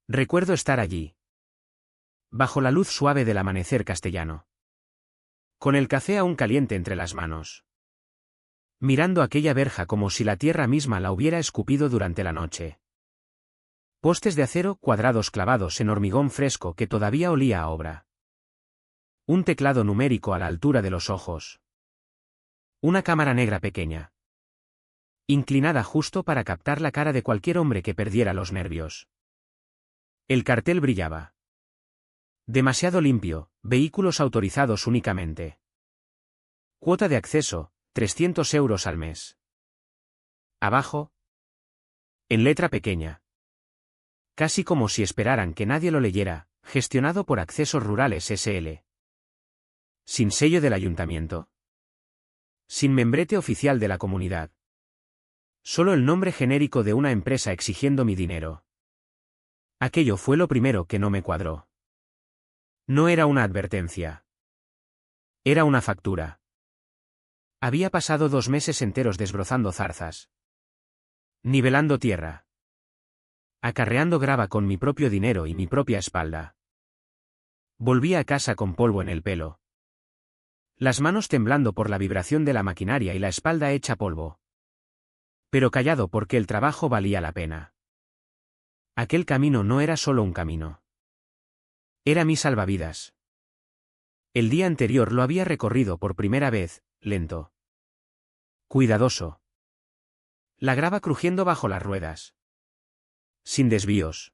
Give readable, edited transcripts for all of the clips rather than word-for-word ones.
Recuerdo estar allí, bajo la luz suave del amanecer castellano, con el café aún caliente entre las manos, mirando aquella verja como si la tierra misma la hubiera escupido durante la noche. Postes de acero cuadrados clavados en hormigón fresco que todavía olía a obra. Un teclado numérico a la altura de los ojos. Una cámara negra pequeña, inclinada justo para captar la cara de cualquier hombre que perdiera los nervios. El cartel brillaba. Demasiado limpio, vehículos autorizados únicamente. Cuota de acceso, 300 euros al mes. Abajo, en letra pequeña, casi como si esperaran que nadie lo leyera, gestionado por Accesos Rurales S.L. Sin sello del ayuntamiento. Sin membrete oficial de la comunidad. Solo el nombre genérico de una empresa exigiendo mi dinero. Aquello fue lo primero que no me cuadró. No era una advertencia. Era una factura. Había pasado 2 meses enteros desbrozando zarzas. Nivelando tierra. Acarreando grava con mi propio dinero y mi propia espalda. Volví a casa con polvo en el pelo. Las manos temblando por la vibración de la maquinaria y la espalda hecha polvo. Pero callado porque el trabajo valía la pena. Aquel camino no era solo un camino. Era mi salvavidas. El día anterior lo había recorrido por primera vez, lento. Cuidadoso. La grava crujiendo bajo las ruedas. Sin desvíos.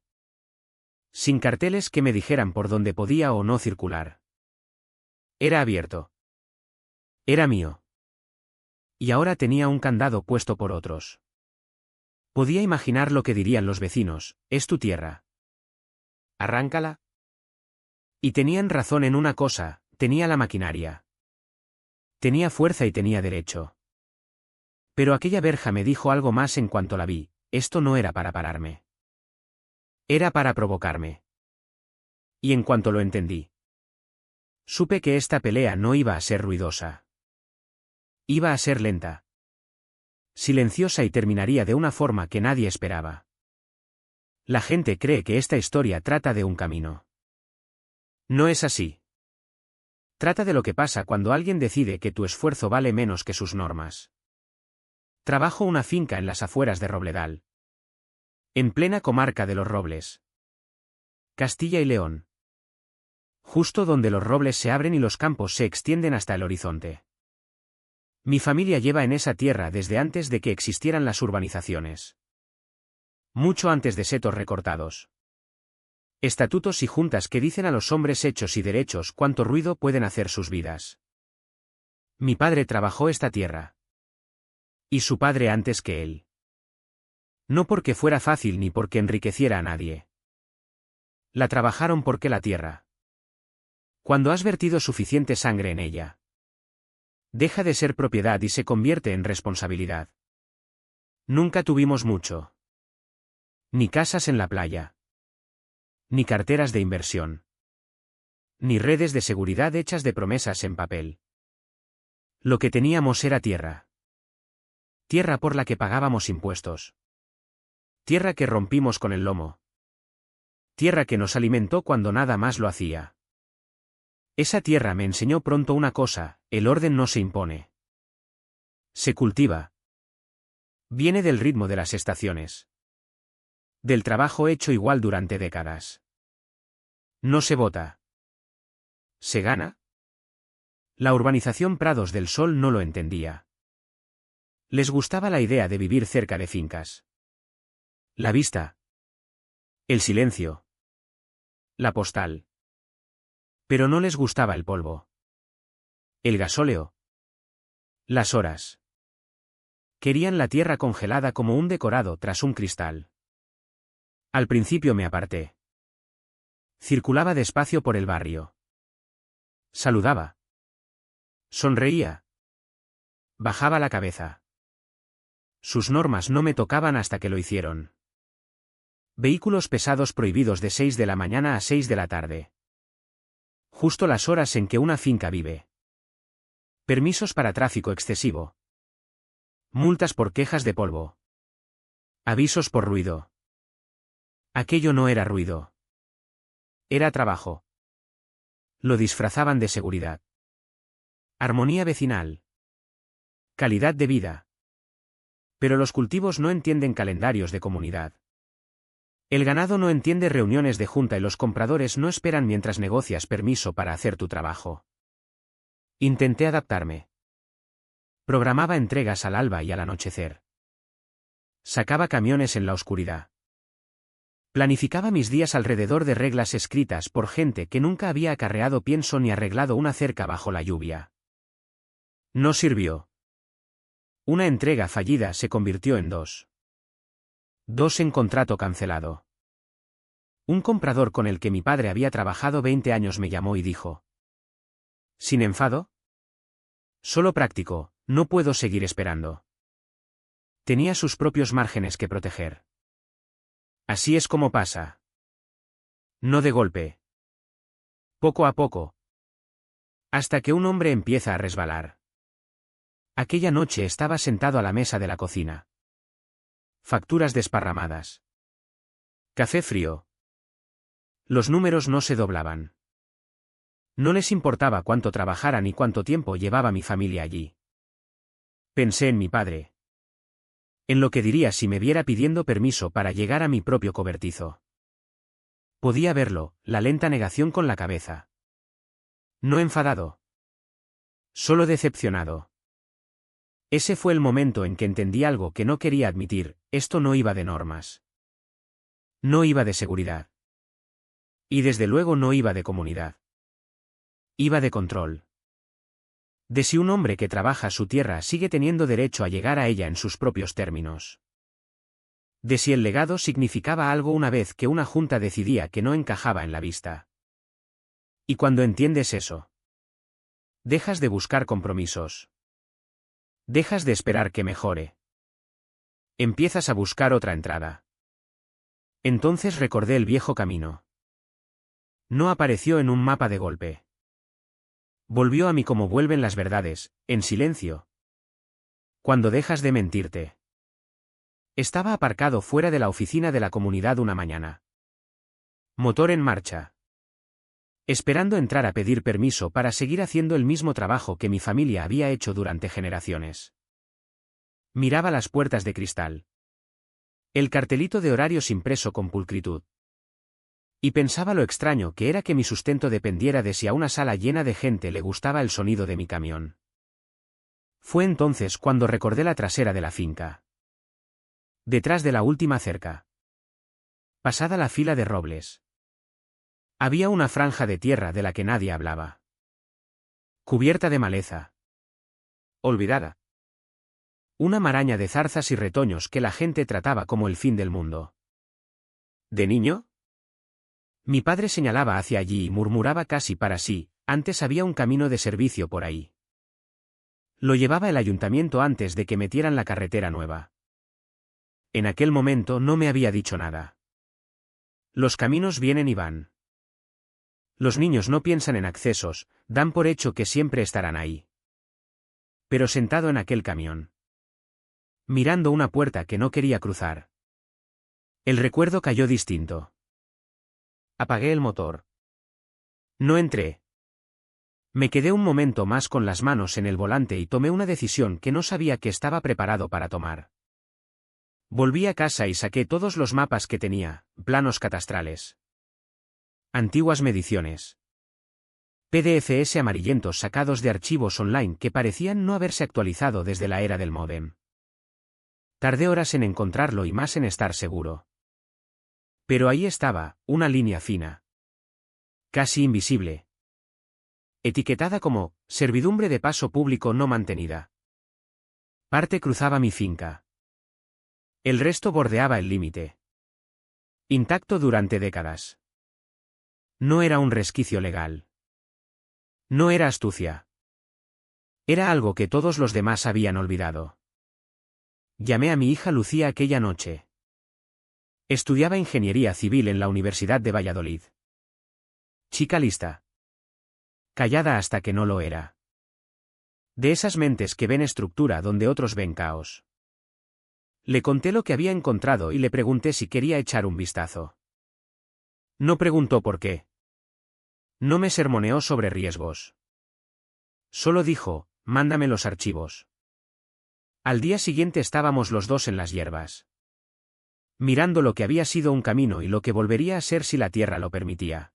Sin carteles que me dijeran por dónde podía o no circular. Era abierto. Era mío. Y ahora tenía un candado puesto por otros. Podía imaginar lo que dirían los vecinos: es tu tierra. Arráncala. Y tenían razón en una cosa: tenía la maquinaria. Tenía fuerza y tenía derecho. Pero aquella verja me dijo algo más en cuanto la vi: esto no era para pararme. Era para provocarme. Y en cuanto lo entendí, supe que esta pelea no iba a ser ruidosa. Iba a ser lenta. Silenciosa y terminaría de una forma que nadie esperaba. La gente cree que esta historia trata de un camino. No es así. Trata de lo que pasa cuando alguien decide que tu esfuerzo vale menos que sus normas. Trabajo una finca en las afueras de Robledal. En plena comarca de Los Robles. Castilla y León. Justo donde los robles se abren y los campos se extienden hasta el horizonte. Mi familia lleva en esa tierra desde antes de que existieran las urbanizaciones. Mucho antes de setos recortados. Estatutos y juntas que dicen a los hombres hechos y derechos cuánto ruido pueden hacer sus vidas. Mi padre trabajó esta tierra. Y su padre antes que él. No porque fuera fácil ni porque enriqueciera a nadie. La trabajaron porque la tierra. Cuando has vertido suficiente sangre en ella, deja de ser propiedad y se convierte en responsabilidad. Nunca tuvimos mucho. Ni casas en la playa. Ni carteras de inversión. Ni redes de seguridad hechas de promesas en papel. Lo que teníamos era tierra. Tierra por la que pagábamos impuestos. Tierra que rompimos con el lomo. Tierra que nos alimentó cuando nada más lo hacía. Esa tierra me enseñó pronto una cosa: el orden no se impone. Se cultiva. Viene del ritmo de las estaciones. Del trabajo hecho igual durante décadas. No se vota. ¿Se gana? La urbanización Prados del Sol no lo entendía. Les gustaba la idea de vivir cerca de fincas. La vista. El silencio. La postal. Pero no les gustaba el polvo. El gasóleo. Las horas. Querían la tierra congelada como un decorado tras un cristal. Al principio me aparté. Circulaba despacio por el barrio. Saludaba. Sonreía. Bajaba la cabeza. Sus normas no me tocaban hasta que lo hicieron. Vehículos pesados prohibidos de 6 de la mañana a 6 de la tarde. Justo las horas en que una finca vive. Permisos para tráfico excesivo. Multas por quejas de polvo. Avisos por ruido. Aquello no era ruido. Era trabajo. Lo disfrazaban de seguridad. Armonía vecinal. Calidad de vida. Pero los cultivos no entienden calendarios de comunidad. El ganado no entiende reuniones de junta y los compradores no esperan mientras negocias permiso para hacer tu trabajo. Intenté adaptarme. Programaba entregas al alba y al anochecer. Sacaba camiones en la oscuridad. Planificaba mis días alrededor de reglas escritas por gente que nunca había acarreado pienso ni arreglado una cerca bajo la lluvia. No sirvió. Una entrega fallida se convirtió en dos. Dos en contrato cancelado. Un comprador con el que mi padre había trabajado 20 años me llamó y dijo: ¿Sin enfado? Solo práctico, no puedo seguir esperando. Tenía sus propios márgenes que proteger. Así es como pasa. No de golpe. Poco a poco. Hasta que un hombre empieza a resbalar. Aquella noche estaba sentado a la mesa de la cocina. Facturas desparramadas. Café frío. Los números no se doblaban. No les importaba cuánto trabajara ni cuánto tiempo llevaba mi familia allí. Pensé en mi padre. En lo que diría si me viera pidiendo permiso para llegar a mi propio cobertizo. Podía verlo, la lenta negación con la cabeza. No enfadado. Solo decepcionado. Ese fue el momento en que entendí algo que no quería admitir: esto no iba de normas. No iba de seguridad. Y desde luego no iba de comunidad. Iba de control. De si un hombre que trabaja su tierra sigue teniendo derecho a llegar a ella en sus propios términos. De si el legado significaba algo una vez que una junta decidía que no encajaba en la vista. Y cuando entiendes eso, dejas de buscar compromisos. Dejas de esperar que mejore. Empiezas a buscar otra entrada. Entonces recordé el viejo camino. No apareció en un mapa de golpe. Volvió a mí como vuelven las verdades, en silencio. Cuando dejas de mentirte. Estaba aparcado fuera de la oficina de la comunidad una mañana. Motor en marcha. Esperando entrar a pedir permiso para seguir haciendo el mismo trabajo que mi familia había hecho durante generaciones. Miraba las puertas de cristal. El cartelito de horarios impreso con pulcritud. Y pensaba lo extraño que era que mi sustento dependiera de si a una sala llena de gente le gustaba el sonido de mi camión. Fue entonces cuando recordé la trasera de la finca. Detrás de la última cerca. Pasada la fila de robles. Había una franja de tierra de la que nadie hablaba. Cubierta de maleza. Olvidada. Una maraña de zarzas y retoños que la gente trataba como el fin del mundo. ¿De niño? Mi padre señalaba hacia allí y murmuraba casi para sí: antes había un camino de servicio por ahí. Lo llevaba el ayuntamiento antes de que metieran la carretera nueva. En aquel momento no me había dicho nada. Los caminos vienen y van. Los niños no piensan en accesos, dan por hecho que siempre estarán ahí. Pero sentado en aquel camión, mirando una puerta que no quería cruzar, el recuerdo cayó distinto. Apagué el motor. No entré. Me quedé un momento más con las manos en el volante y tomé una decisión que no sabía que estaba preparado para tomar. Volví a casa y saqué todos los mapas que tenía, planos catastrales. Antiguas mediciones. PDFs amarillentos sacados de archivos online que parecían no haberse actualizado desde la era del módem. Tardé horas en encontrarlo y más en estar seguro. Pero ahí estaba, una línea fina. Casi invisible. Etiquetada como servidumbre de paso público no mantenida. Parte cruzaba mi finca. El resto bordeaba el límite. Intacto durante décadas. No era un resquicio legal. No era astucia. Era algo que todos los demás habían olvidado. Llamé a mi hija Lucía aquella noche. Estudiaba ingeniería civil en la Universidad de Valladolid. Chica lista. Callada hasta que no lo era. De esas mentes que ven estructura donde otros ven caos. Le conté lo que había encontrado y le pregunté si quería echar un vistazo. No preguntó por qué. No me sermoneó sobre riesgos. Solo dijo, mándame los archivos. Al día siguiente estábamos los dos en las hierbas, mirando lo que había sido un camino y lo que volvería a ser si la tierra lo permitía.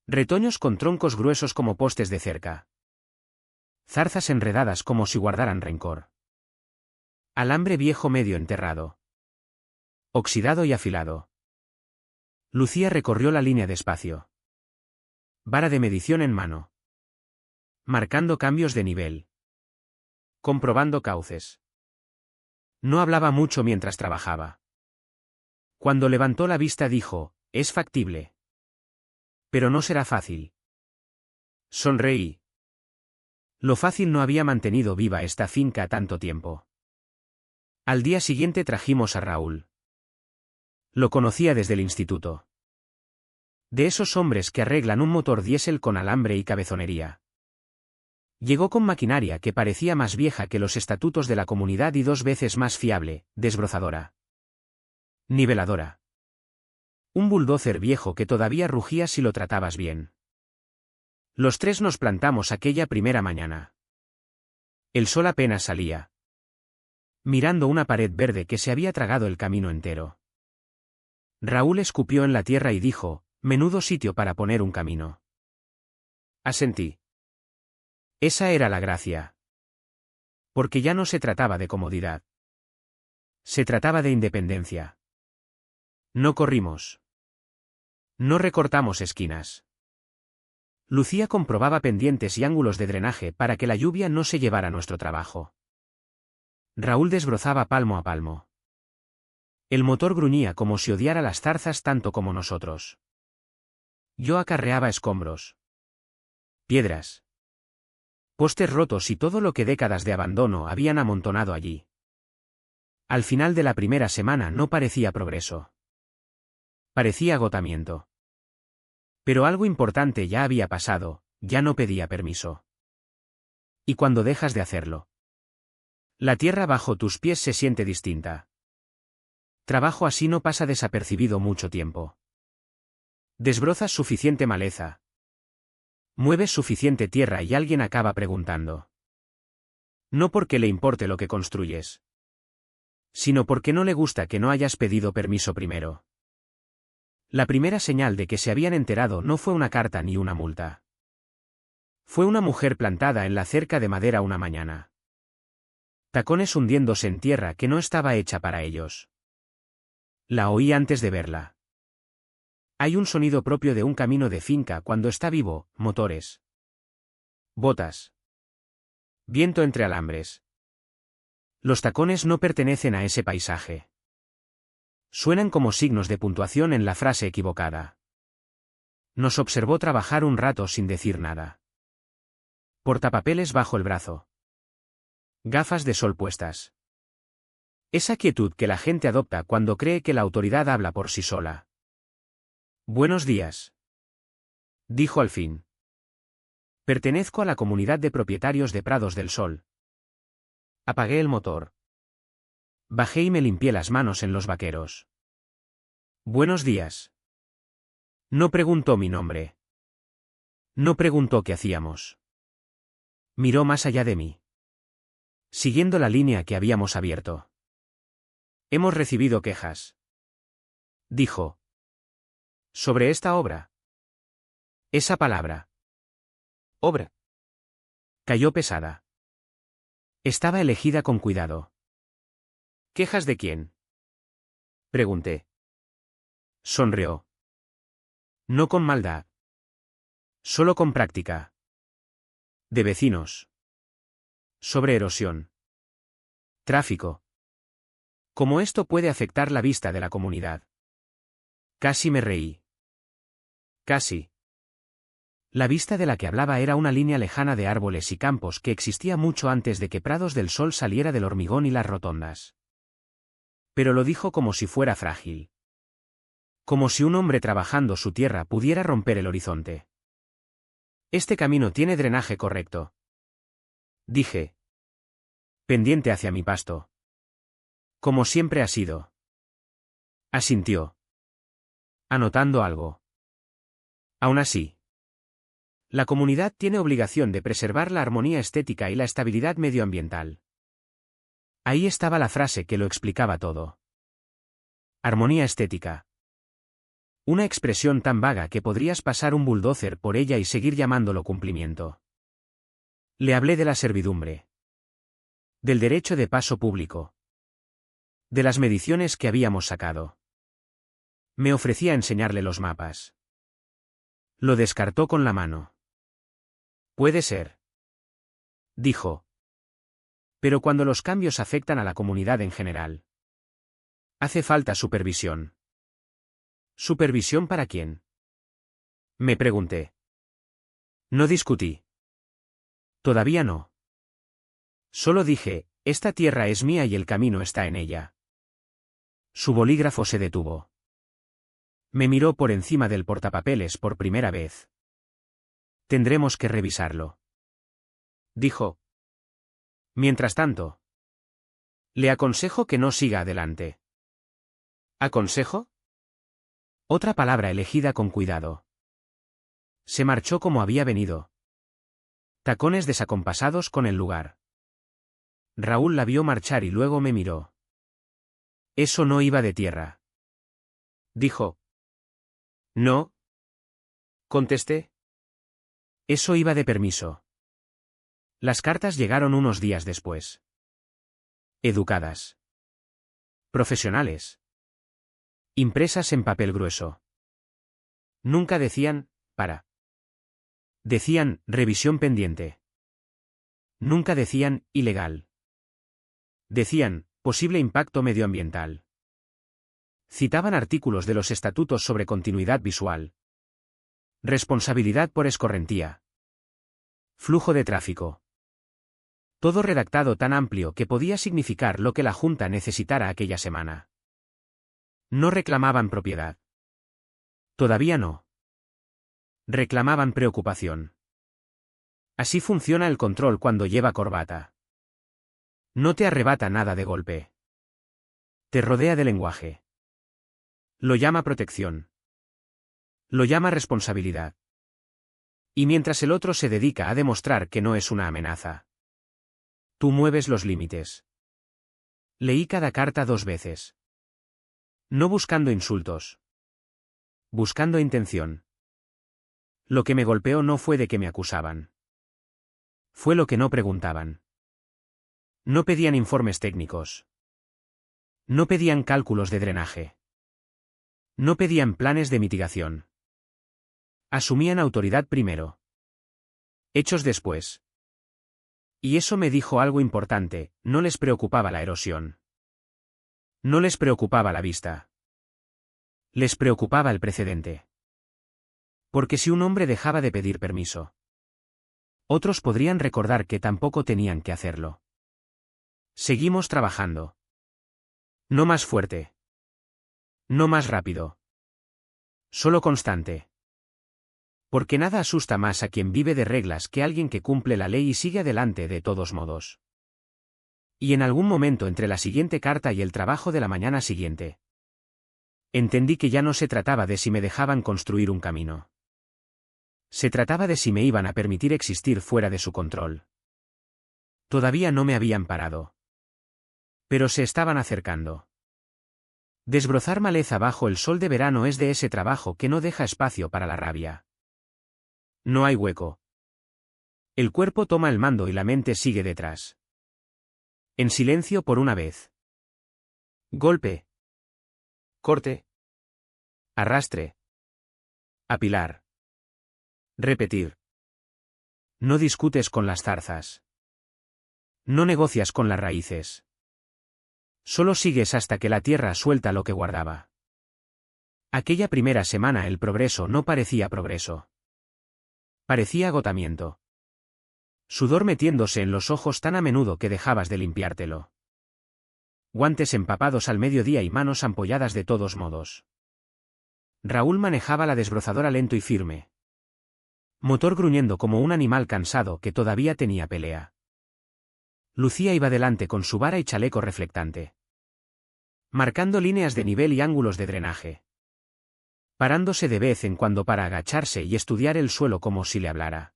Retoños con troncos gruesos como postes de cerca. Zarzas enredadas como si guardaran rencor. Alambre viejo medio enterrado. Oxidado y afilado. Lucía recorrió la línea despacio. Vara de medición en mano. Marcando cambios de nivel. Comprobando cauces. No hablaba mucho mientras trabajaba. Cuando levantó la vista dijo, es factible. Pero no será fácil. Sonreí. Lo fácil no había mantenido viva esta finca tanto tiempo. Al día siguiente trajimos a Raúl. Lo conocía desde el instituto. De esos hombres que arreglan un motor diésel con alambre y cabezonería. Llegó con maquinaria que parecía más vieja que los estatutos de la comunidad y 2 veces más fiable, desbrozadora. Niveladora. Un bulldozer viejo que todavía rugía si lo tratabas bien. Los 3 nos plantamos aquella primera mañana. El sol apenas salía. Mirando una pared verde que se había tragado el camino entero. Raúl escupió en la tierra y dijo, menudo sitio para poner un camino. Asentí. Esa era la gracia. Porque ya no se trataba de comodidad. Se trataba de independencia. No corrimos. No recortamos esquinas. Lucía comprobaba pendientes y ángulos de drenaje para que la lluvia no se llevara nuestro trabajo. Raúl desbrozaba palmo a palmo. El motor gruñía como si odiara las zarzas tanto como nosotros. Yo acarreaba escombros. Piedras. Postes rotos y todo lo que décadas de abandono habían amontonado allí. Al final de la primera semana no parecía progreso. Parecía agotamiento. Pero algo importante ya había pasado, ya no pedía permiso. ¿Y cuando dejas de hacerlo? La tierra bajo tus pies se siente distinta. Trabajo así no pasa desapercibido mucho tiempo. Desbrozas suficiente maleza. Mueves suficiente tierra y alguien acaba preguntando. No porque le importe lo que construyes, sino porque no le gusta que no hayas pedido permiso primero. La primera señal de que se habían enterado no fue una carta ni una multa. Fue una mujer plantada en la cerca de madera una mañana. Tacones hundiéndose en tierra que no estaba hecha para ellos. La oí antes de verla. Hay un sonido propio de un camino de finca cuando está vivo, motores. Botas. Viento entre alambres. Los tacones no pertenecen a ese paisaje. Suenan como signos de puntuación en la frase equivocada. Nos observó trabajar un rato sin decir nada. Portapapeles bajo el brazo. Gafas de sol puestas. Esa quietud que la gente adopta cuando cree que la autoridad habla por sí sola. Buenos días. Dijo al fin. Pertenezco a la comunidad de propietarios de Prados del Sol. Apagué el motor. Bajé y me limpié las manos en los vaqueros. Buenos días. No preguntó mi nombre. No preguntó qué hacíamos. Miró más allá de mí. Siguiendo la línea que habíamos abierto. Hemos recibido quejas. Dijo. Sobre esta obra. Esa palabra. Obra. Cayó pesada. Estaba elegida con cuidado. ¿Quejas de quién? Pregunté. Sonrió. No con maldad. Solo con práctica. De vecinos. Sobre erosión. Tráfico. ¿Cómo esto puede afectar la vista de la comunidad? Casi me reí. Casi. La vista de la que hablaba era una línea lejana de árboles y campos que existía mucho antes de que Prados del Sol saliera del hormigón y las rotondas. Pero lo dijo como si fuera frágil. Como si un hombre trabajando su tierra pudiera romper el horizonte. Este camino tiene drenaje correcto. Dije. Pendiente hacia mi pasto. Como siempre ha sido. Asintió. Anotando algo. Aún así, la comunidad tiene obligación de preservar la armonía estética y la estabilidad medioambiental. Ahí estaba la frase que lo explicaba todo. Armonía estética. Una expresión tan vaga que podrías pasar un bulldozer por ella y seguir llamándolo cumplimiento. Le hablé de la servidumbre. Del derecho de paso público. De las mediciones que habíamos sacado. Me ofrecía enseñarle los mapas. Lo descartó con la mano. Puede ser. Dijo. Pero cuando los cambios afectan a la comunidad en general. Hace falta supervisión. ¿Supervisión para quién? Me pregunté. No discutí. Todavía no. Solo dije, esta tierra es mía y el camino está en ella. Su bolígrafo se detuvo. Me miró por encima del portapapeles por primera vez. Tendremos que revisarlo. Dijo. Mientras tanto. Le aconsejo que no siga adelante. ¿Aconsejo? Otra palabra elegida con cuidado. Se marchó como había venido. Tacones desacompasados con el lugar. Raúl la vio marchar y luego me miró. Eso no iba de tierra. Dijo. No. Contesté. Eso iba de permiso. Las cartas llegaron unos días después. Educadas. Profesionales. Impresas en papel grueso. Nunca decían, para. Decían, revisión pendiente. Nunca decían, ilegal. Decían, posible impacto medioambiental. Citaban artículos de los estatutos sobre continuidad visual. Responsabilidad por escorrentía. Flujo de tráfico. Todo redactado tan amplio que podía significar lo que la Junta necesitara aquella semana. No reclamaban propiedad. Todavía no. Reclamaban preocupación. Así funciona el control cuando lleva corbata. No te arrebata nada de golpe. Te rodea de lenguaje. Lo llama protección. Lo llama responsabilidad. Y mientras el otro se dedica a demostrar que no es una amenaza. Tú mueves los límites. Leí cada carta 2 veces. No buscando insultos. Buscando intención. Lo que me golpeó no fue de que me acusaban. Fue lo que no preguntaban. No pedían informes técnicos. No pedían cálculos de drenaje. No pedían planes de mitigación. Asumían autoridad primero. Hechos después. Y eso me dijo algo importante, no les preocupaba la erosión. No les preocupaba la vista. Les preocupaba el precedente. Porque si un hombre dejaba de pedir permiso, otros podrían recordar que tampoco tenían que hacerlo. Seguimos trabajando. No más fuerte. No más rápido. Solo constante. Porque nada asusta más a quien vive de reglas que alguien que cumple la ley y sigue adelante de todos modos. Y en algún momento entre la siguiente carta y el trabajo de la mañana siguiente, entendí que ya no se trataba de si me dejaban construir un camino. Se trataba de si me iban a permitir existir fuera de su control. Todavía no me habían parado. Pero se estaban acercando. Desbrozar maleza bajo el sol de verano es de ese trabajo que no deja espacio para la rabia. No hay hueco. El cuerpo toma el mando y la mente sigue detrás. En silencio por una vez. Golpe. Corte. Arrastre. Apilar. Repetir. No discutes con las zarzas. No negocias con las raíces. Solo sigues hasta que la tierra suelta lo que guardaba. Aquella primera semana el progreso no parecía progreso. Parecía agotamiento. Sudor metiéndose en los ojos tan a menudo que dejabas de limpiártelo. Guantes empapados al mediodía y manos ampolladas de todos modos. Raúl manejaba la desbrozadora lento y firme. Motor gruñendo como un animal cansado que todavía tenía pelea. Lucía iba delante con su vara y chaleco reflectante, marcando líneas de nivel y ángulos de drenaje. parándose de vez en cuando para agacharse y estudiar el suelo como si le hablara.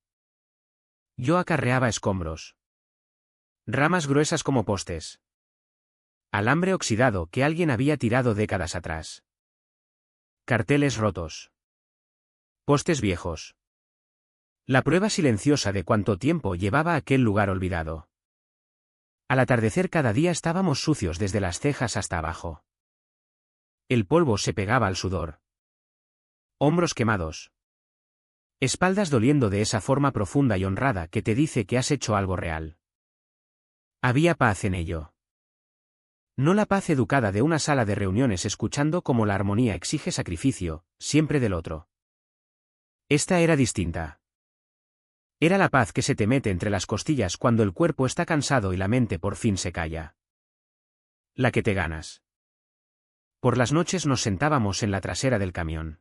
Yo acarreaba escombros. Ramas gruesas como postes. Alambre oxidado que alguien había tirado décadas atrás. Carteles rotos. Postes viejos. La prueba silenciosa de cuánto tiempo llevaba aquel lugar olvidado. Al atardecer cada día estábamos sucios desde las cejas hasta abajo. El polvo se pegaba al sudor. Hombros quemados. Espaldas doliendo de esa forma profunda y honrada que te dice que has hecho algo real. Había paz en ello. No la paz educada de una sala de reuniones escuchando cómo la armonía exige sacrificio, siempre del otro. Esta era distinta. Era la paz que se te mete entre las costillas cuando el cuerpo está cansado y la mente por fin se calla. La que te ganas. Por las noches nos sentábamos en la trasera del camión.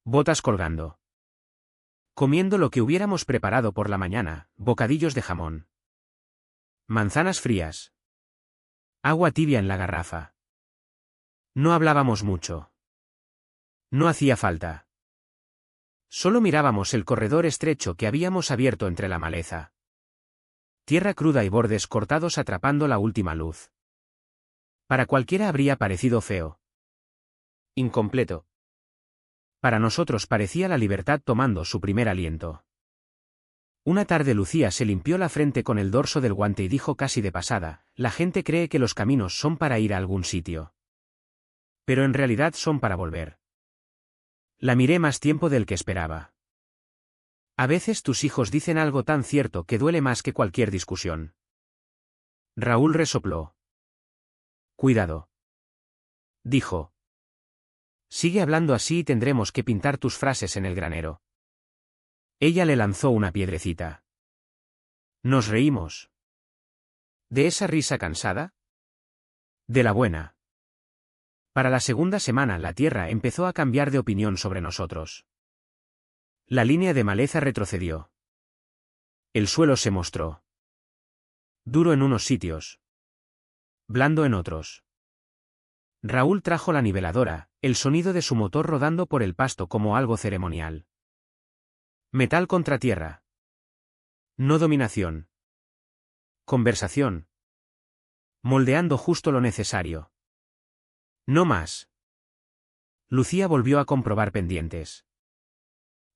Botas colgando. Comiendo lo que hubiéramos preparado por la mañana, bocadillos de jamón. Manzanas frías. Agua tibia en la garrafa. No hablábamos mucho. No hacía falta. Solo mirábamos el corredor estrecho que habíamos abierto entre la maleza. Tierra cruda y bordes cortados atrapando la última luz. Para cualquiera habría parecido feo. Incompleto. Para nosotros parecía la libertad tomando su primer aliento. Una tarde Lucía se limpió la frente con el dorso del guante y dijo casi de pasada, la gente cree que los caminos son para ir a algún sitio. Pero en realidad son para volver. La miré más tiempo del que esperaba. A veces tus hijos dicen algo tan cierto que duele más que cualquier discusión. Raúl resopló. Cuidado. Dijo. Sigue hablando así y tendremos que pintar tus frases en el granero. Ella le lanzó una piedrecita. Nos reímos. ¿De esa risa cansada? De la buena. Para la segunda semana la tierra empezó a cambiar de opinión sobre nosotros. La línea de maleza retrocedió. El suelo se mostró duro en unos sitios, blando en otros. Raúl trajo la niveladora, el sonido de su motor rodando por el pasto como algo ceremonial. Metal contra tierra. No dominación. Conversación. Moldeando justo lo necesario. No más. Lucía volvió a comprobar pendientes.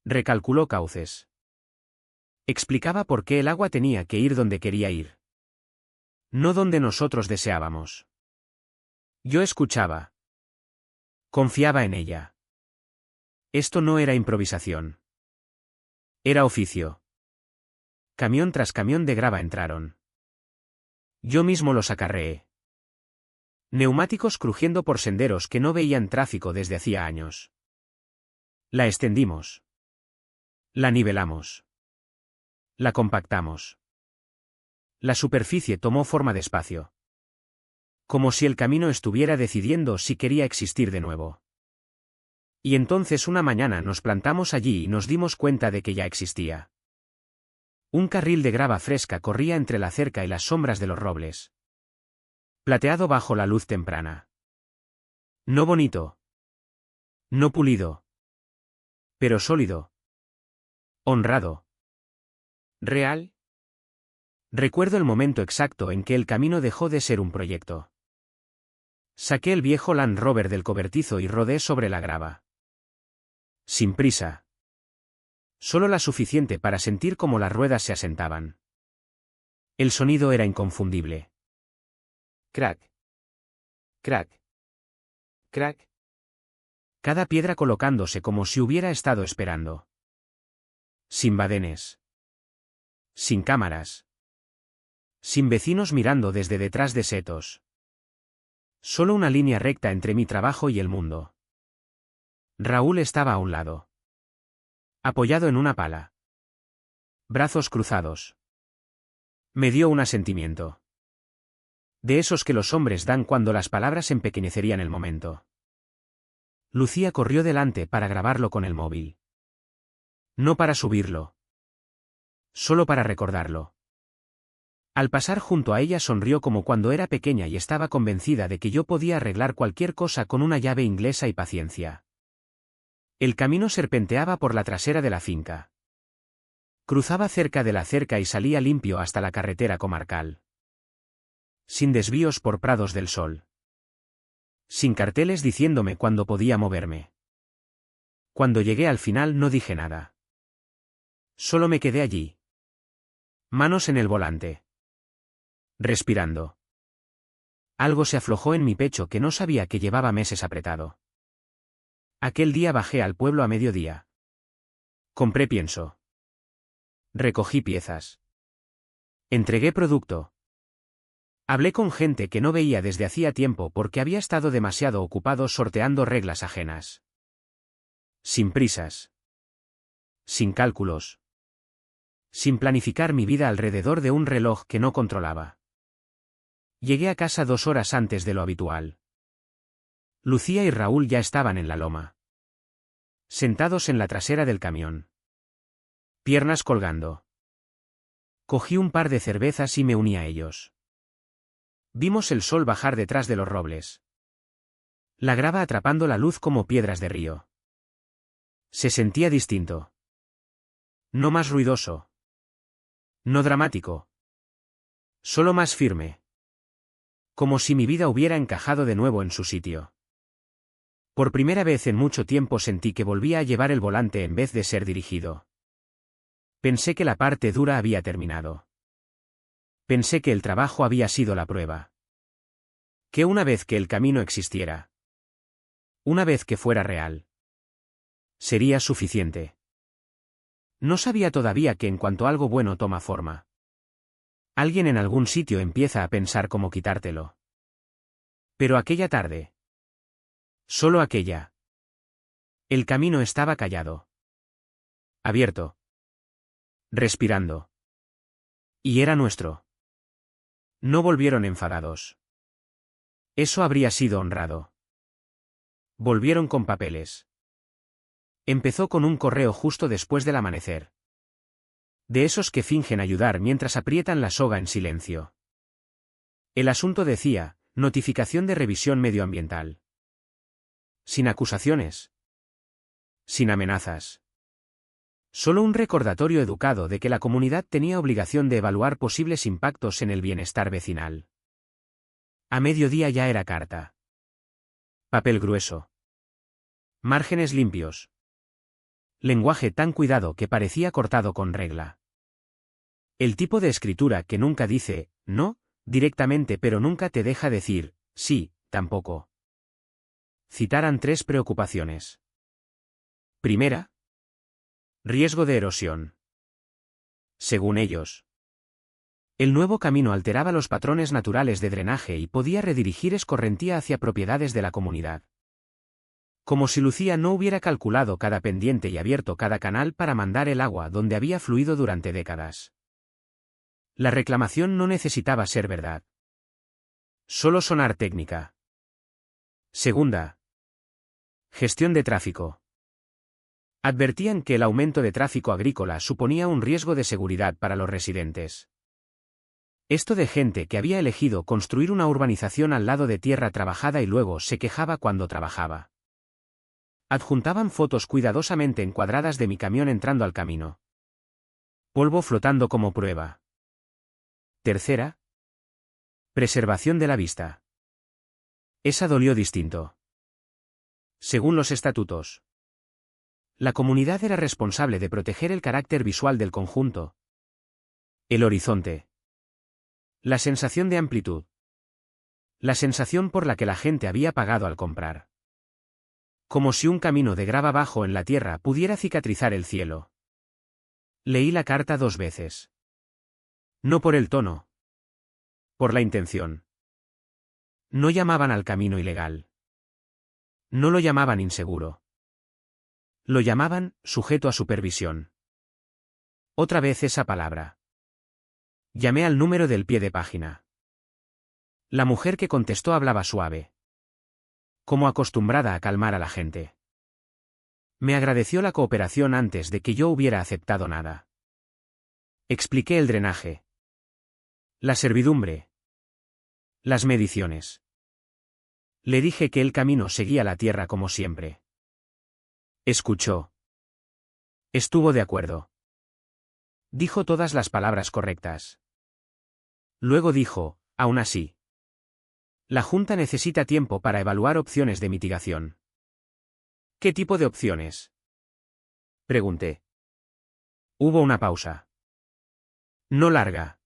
Recalculó cauces. Explicaba por qué el agua tenía que ir donde quería ir. No donde nosotros deseábamos. Yo escuchaba. Confiaba en ella. Esto no era improvisación. Era oficio. Camión tras camión de grava entraron. Yo mismo los acarreé. Neumáticos crujiendo por senderos que no veían tráfico desde hacía años. La extendimos. La nivelamos. La compactamos. La superficie tomó forma de espacio. Como si el camino estuviera decidiendo si quería existir de nuevo. Y entonces una mañana nos plantamos allí y nos dimos cuenta de que ya existía. Un carril de grava fresca corría entre la cerca y las sombras de los robles. Plateado bajo la luz temprana. No bonito. No pulido. Pero sólido. Honrado. ¿Real? Recuerdo el momento exacto en que el camino dejó de ser un proyecto. Saqué el viejo Land Rover del cobertizo y rodé sobre la grava. Sin prisa. Solo la suficiente para sentir cómo las ruedas se asentaban. El sonido era inconfundible. Crack. Crack. Crack. Cada piedra colocándose como si hubiera estado esperando. Sin badenes. Sin cámaras. Sin vecinos mirando desde detrás de setos. Solo una línea recta entre mi trabajo y el mundo. Raúl estaba a un lado. Apoyado en una pala. Brazos cruzados. Me dio un asentimiento. De esos que los hombres dan cuando las palabras empequeñecerían el momento. Lucía corrió delante para grabarlo con el móvil. No para subirlo. Solo para recordarlo. Al pasar junto a ella sonrió como cuando era pequeña y estaba convencida de que yo podía arreglar cualquier cosa con una llave inglesa y paciencia. El camino serpenteaba por la trasera de la finca. Cruzaba cerca de la cerca y salía limpio hasta la carretera comarcal. Sin desvíos por prados del sol. Sin carteles diciéndome cuándo podía moverme. Cuando llegué al final no dije nada. Solo me quedé allí. Manos en el volante. Respirando. Algo se aflojó en mi pecho que no sabía que llevaba meses apretado. Aquel día bajé al pueblo a mediodía. Compré pienso. Recogí piezas. Entregué producto. Hablé con gente que no veía desde hacía tiempo porque había estado demasiado ocupado sorteando reglas ajenas. Sin prisas. Sin cálculos. Sin planificar mi vida alrededor de un reloj que no controlaba. Llegué a casa 2 horas antes de lo habitual. Lucía y Raúl ya estaban en la loma. Sentados en la trasera del camión. Piernas colgando. Cogí un par de cervezas y me uní a ellos. Vimos el sol bajar detrás de los robles. La grava atrapando la luz como piedras de río. Se sentía distinto. No más ruidoso. No dramático. Solo más firme. Como si mi vida hubiera encajado de nuevo en su sitio. Por primera vez en mucho tiempo sentí que volvía a llevar el volante en vez de ser dirigido. Pensé que la parte dura había terminado. Pensé que el trabajo había sido la prueba. Que una vez que el camino existiera. Una vez que fuera real. Sería suficiente. No sabía todavía que en cuanto algo bueno toma forma. Alguien en algún sitio empieza a pensar cómo quitártelo. Pero aquella tarde. Solo aquella. El camino estaba callado. Abierto. Respirando. Y era nuestro. No volvieron enfadados. Eso habría sido honrado. Volvieron con papeles. Empezó con un correo justo después del amanecer. De esos que fingen ayudar mientras aprietan la soga en silencio. El asunto decía, notificación de revisión medioambiental. Sin acusaciones. Sin amenazas. Solo un recordatorio educado de que la comunidad tenía obligación de evaluar posibles impactos en el bienestar vecinal. A mediodía ya era carta. Papel grueso. Márgenes limpios. Lenguaje tan cuidado que parecía cortado con regla. El tipo de escritura que nunca dice, no, directamente pero nunca te deja decir, sí, tampoco. Citaran 3 preocupaciones. Primera. Riesgo de erosión. Según ellos. El nuevo camino alteraba los patrones naturales de drenaje y podía redirigir escorrentía hacia propiedades de la comunidad. Como si Lucía no hubiera calculado cada pendiente y abierto cada canal para mandar el agua donde había fluido durante décadas. La reclamación no necesitaba ser verdad. Solo sonar técnica. Segunda. Gestión de tráfico. Advertían que el aumento de tráfico agrícola suponía un riesgo de seguridad para los residentes. Esto de gente que había elegido construir una urbanización al lado de tierra trabajada y luego se quejaba cuando trabajaba. Adjuntaban fotos cuidadosamente encuadradas de mi camión entrando al camino. Polvo flotando como prueba. Tercera. Preservación de la vista. Esa dolió distinto. Según los estatutos. La comunidad era responsable de proteger el carácter visual del conjunto. El horizonte. La sensación de amplitud. La sensación por la que la gente había pagado al comprar. Como si un camino de grava bajo en la tierra pudiera cicatrizar el cielo. Leí la carta 2 veces. No por el tono. Por la intención. No llamaban al camino ilegal. No lo llamaban inseguro. Lo llamaban, sujeto a supervisión. Otra vez esa palabra. Llamé al número del pie de página. La mujer que contestó hablaba suave. Como acostumbrada a calmar a la gente. Me agradeció la cooperación antes de que yo hubiera aceptado nada. Expliqué el drenaje. La servidumbre. Las mediciones. Le dije que el camino seguía la tierra como siempre. Escuchó. Estuvo de acuerdo. Dijo todas las palabras correctas. Luego dijo, aún así. La Junta necesita tiempo para evaluar opciones de mitigación. ¿Qué tipo de opciones? Pregunté. Hubo una pausa. No larga.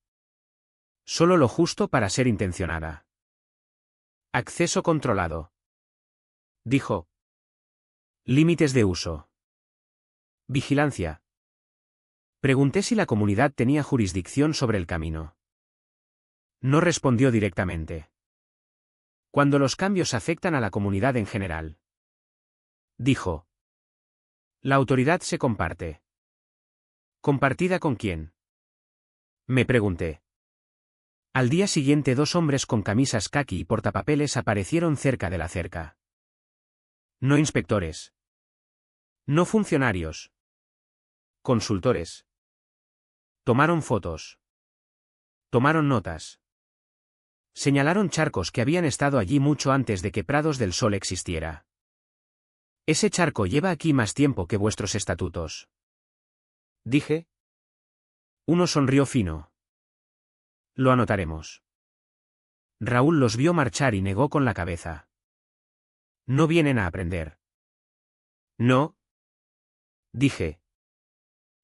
Solo lo justo para ser intencionada. Acceso controlado. Dijo. Límites de uso. Vigilancia. Pregunté si la comunidad tenía jurisdicción sobre el camino. No respondió directamente. Cuando los cambios afectan a la comunidad en general. Dijo. La autoridad se comparte. ¿Compartida con quién? Me pregunté. Al día siguiente 2 hombres con camisas caqui y portapapeles aparecieron cerca de la cerca. No inspectores. No funcionarios. Consultores. Tomaron fotos. Tomaron notas. Señalaron charcos que habían estado allí mucho antes de que Prados del Sol existiera. Ese charco lleva aquí más tiempo que vuestros estatutos. Dije. Uno sonrió fino. Lo anotaremos. Raúl los vio marchar y negó con la cabeza. No vienen a aprender. No. Dije.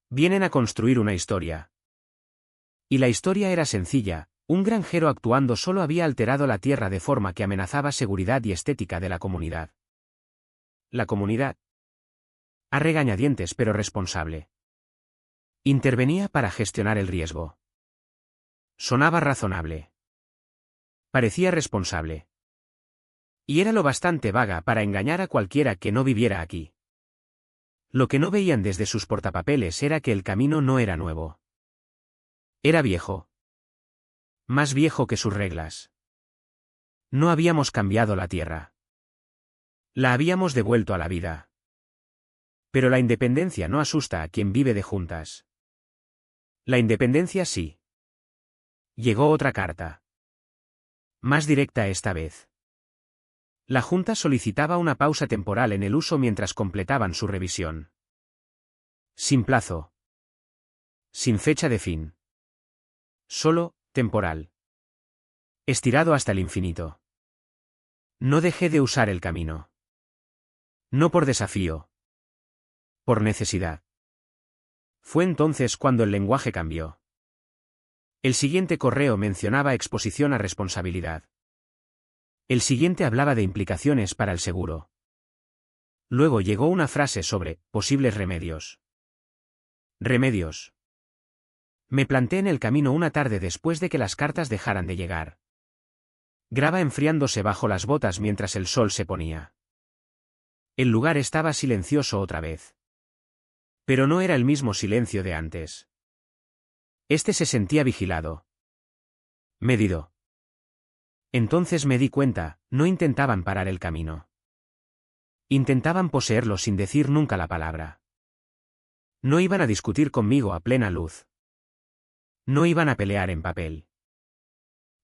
Vienen a construir una historia. Y la historia era sencilla. Un granjero actuando solo había alterado la tierra de forma que amenazaba seguridad y estética de la comunidad. La comunidad. A regañadientes pero responsable. Intervenía para gestionar el riesgo. Sonaba razonable. Parecía responsable. Y era lo bastante vaga para engañar a cualquiera que no viviera aquí. Lo que no veían desde sus portapapeles era que el camino no era nuevo. Era viejo. Más viejo que sus reglas. No habíamos cambiado la tierra. La habíamos devuelto a la vida. Pero la independencia no asusta a quien vive de juntas. La independencia sí. Llegó otra carta. Más directa esta vez. La Junta solicitaba una pausa temporal en el uso mientras completaban su revisión. Sin plazo. Sin fecha de fin. Solo, temporal. Estirado hasta el infinito. No dejé de usar el camino. No por desafío. Por necesidad. Fue entonces cuando el lenguaje cambió. El siguiente correo mencionaba exposición a responsabilidad. El siguiente hablaba de implicaciones para el seguro. Luego llegó una frase sobre posibles remedios. Remedios. Me planté en el camino una tarde después de que las cartas dejaran de llegar. Grava enfriándose bajo las botas mientras el sol se ponía. El lugar estaba silencioso otra vez. Pero no era el mismo silencio de antes. Este se sentía vigilado. Medido. Entonces me di cuenta, no intentaban parar el camino. Intentaban poseerlo sin decir nunca la palabra. No iban a discutir conmigo a plena luz. No iban a pelear en papel.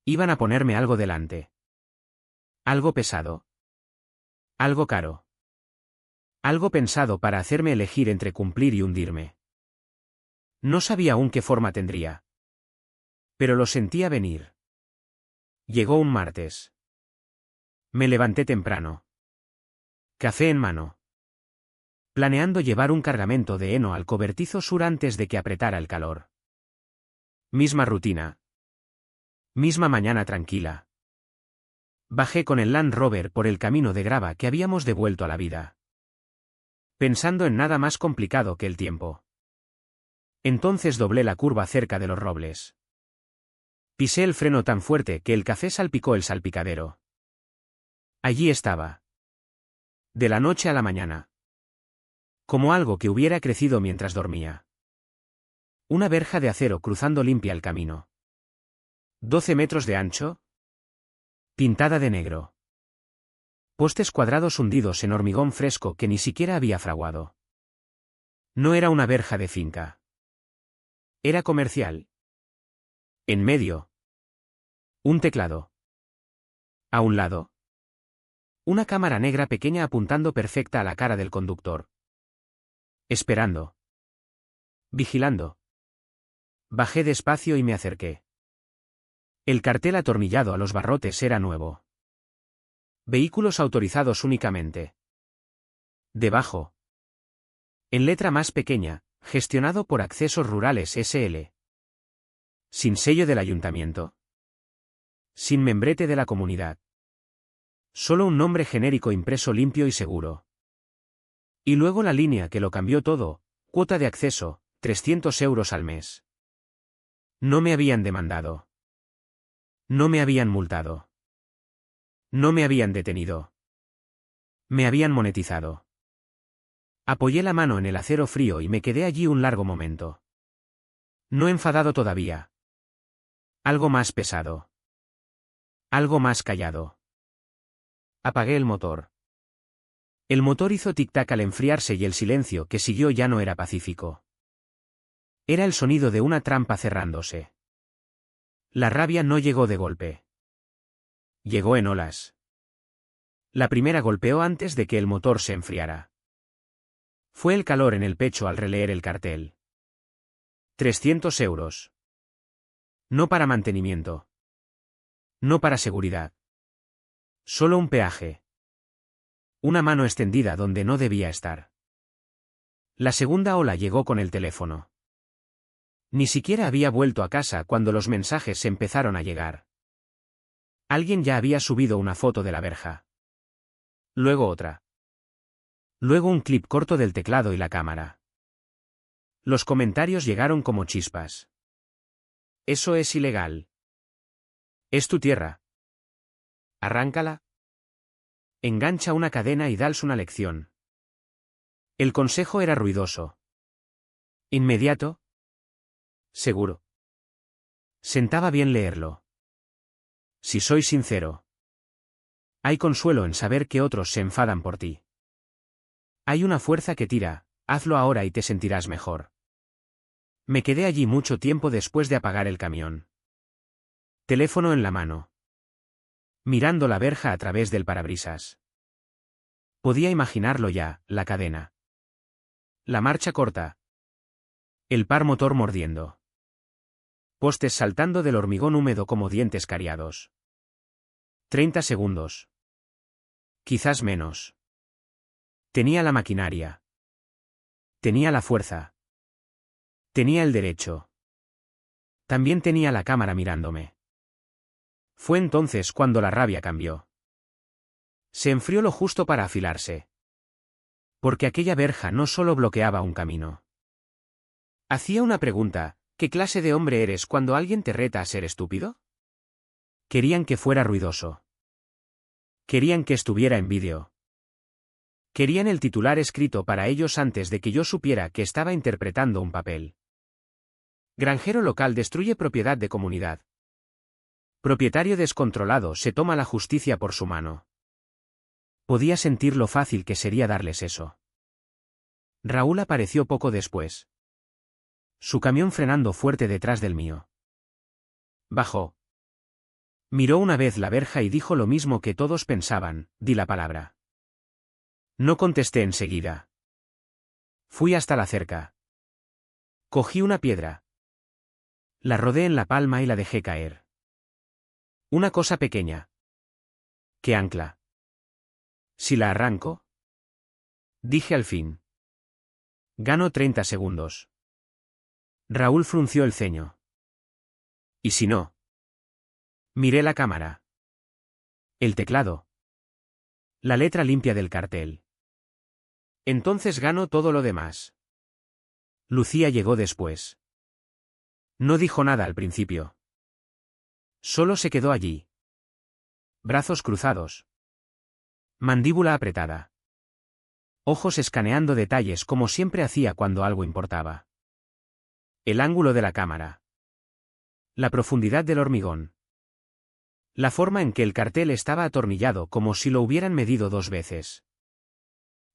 Iban a ponerme algo delante. Algo pesado. Algo caro. Algo pensado para hacerme elegir entre cumplir y hundirme. No sabía aún qué forma tendría. Pero lo sentía venir. Llegó un martes. Me levanté temprano. Café en mano. Planeando llevar un cargamento de heno al cobertizo sur antes de que apretara el calor. Misma rutina. Misma mañana tranquila. Bajé con el Land Rover por el camino de grava que habíamos devuelto a la vida. Pensando en nada más complicado que el tiempo. Entonces doblé la curva cerca de los robles. Pisé el freno tan fuerte que el café salpicó el salpicadero. Allí estaba. De la noche a la mañana. Como algo que hubiera crecido mientras dormía. Una verja de acero cruzando limpia el camino. 12 metros de ancho. Pintada de negro. Postes cuadrados hundidos en hormigón fresco que ni siquiera había fraguado. No era una verja de finca. Era comercial. En medio. Un teclado. A un lado. Una cámara negra pequeña apuntando perfecta a la cara del conductor. Esperando. Vigilando. Bajé despacio y me acerqué. El cartel atornillado a los barrotes era nuevo. Vehículos autorizados únicamente. Debajo. En letra más pequeña, gestionado por Accesos Rurales S.L. Sin sello del ayuntamiento. Sin membrete de la comunidad. Solo un nombre genérico impreso limpio y seguro. Y luego la línea que lo cambió todo: cuota de acceso, 300 euros al mes. No me habían demandado. No me habían multado. No me habían detenido. Me habían monetizado. Apoyé la mano en el acero frío y me quedé allí un largo momento. No enfadado todavía. Algo más pesado. Algo más callado. Apagué el motor. El motor hizo tic-tac al enfriarse y el silencio que siguió ya no era pacífico. Era el sonido de una trampa cerrándose. La rabia no llegó de golpe. Llegó en olas. La primera golpeó antes de que el motor se enfriara. Fue el calor en el pecho al releer el cartel. 300 euros. No para mantenimiento. No para seguridad. Solo un peaje. Una mano extendida donde no debía estar. La segunda ola llegó con el teléfono. Ni siquiera había vuelto a casa cuando los mensajes empezaron a llegar. Alguien ya había subido una foto de la verja. Luego otra. Luego un clip corto del teclado y la cámara. Los comentarios llegaron como chispas. Eso es ilegal. Es tu tierra. Arráncala. Engancha una cadena y dales una lección. El consejo era ruidoso. Inmediato. Seguro. Sentaba bien leerlo. Si soy sincero. Hay consuelo en saber que otros se enfadan por ti. Hay una fuerza que tira: hazlo ahora y te sentirás mejor. Me quedé allí mucho tiempo después de apagar el camión. Teléfono en la mano. Mirando la verja a través del parabrisas. Podía imaginarlo ya: la cadena. La marcha corta. El par motor mordiendo. Postes saltando del hormigón húmedo como dientes cariados. 30 segundos. Quizás menos. Tenía la maquinaria. Tenía la fuerza. Tenía el derecho. También tenía la cámara mirándome. Fue entonces cuando la rabia cambió. Se enfrió lo justo para afilarse. Porque aquella verja no solo bloqueaba un camino. Hacía una pregunta: ¿qué clase de hombre eres cuando alguien te reta a ser estúpido? Querían que fuera ruidoso. Querían que estuviera en vídeo. Querían el titular escrito para ellos antes de que yo supiera que estaba interpretando un papel. Granjero local destruye propiedad de comunidad. Propietario descontrolado se toma la justicia por su mano. Podía sentir lo fácil que sería darles eso. Raúl apareció poco después. Su camión frenando fuerte detrás del mío. Bajó. Miró una vez la verja y dijo lo mismo que todos pensaban: di la palabra. No contesté enseguida. Fui hasta la cerca. Cogí una piedra. La rodé en la palma y la dejé caer. Una cosa pequeña. ¿Qué ancla? ¿Si la arranco? Dije al fin. Gano 30 segundos. Raúl frunció el ceño. ¿Y si no? Miré la cámara. El teclado. La letra limpia del cartel. Entonces gano todo lo demás. Lucía llegó después. No dijo nada al principio. Solo se quedó allí. Brazos cruzados. Mandíbula apretada. Ojos escaneando detalles como siempre hacía cuando algo importaba. El ángulo de la cámara. La profundidad del hormigón. La forma en que el cartel estaba atornillado como si lo hubieran medido 2 veces.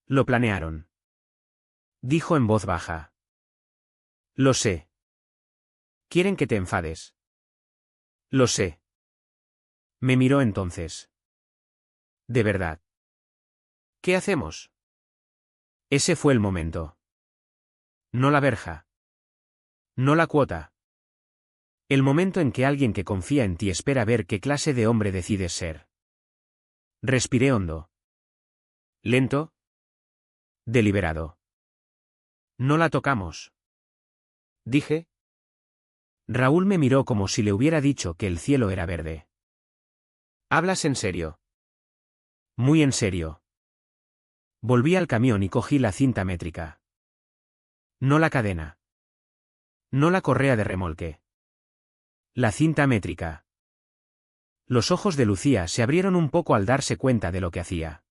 Lo planearon. Dijo en voz baja. Lo sé. Quieren que te enfades. Lo sé. Me miró entonces. ¿De verdad? ¿Qué hacemos? Ese fue el momento. No la verja. No la cuota. El momento en que alguien que confía en ti espera ver qué clase de hombre decides ser. Respiré hondo. Lento. Deliberado. No la tocamos. Dije. Raúl me miró como si le hubiera dicho que el cielo era verde. ¿Hablas en serio? Muy en serio. Volví al camión y cogí la cinta métrica. No la cadena. No la correa de remolque. La cinta métrica. Los ojos de Lucía se abrieron un poco al darse cuenta de lo que hacía.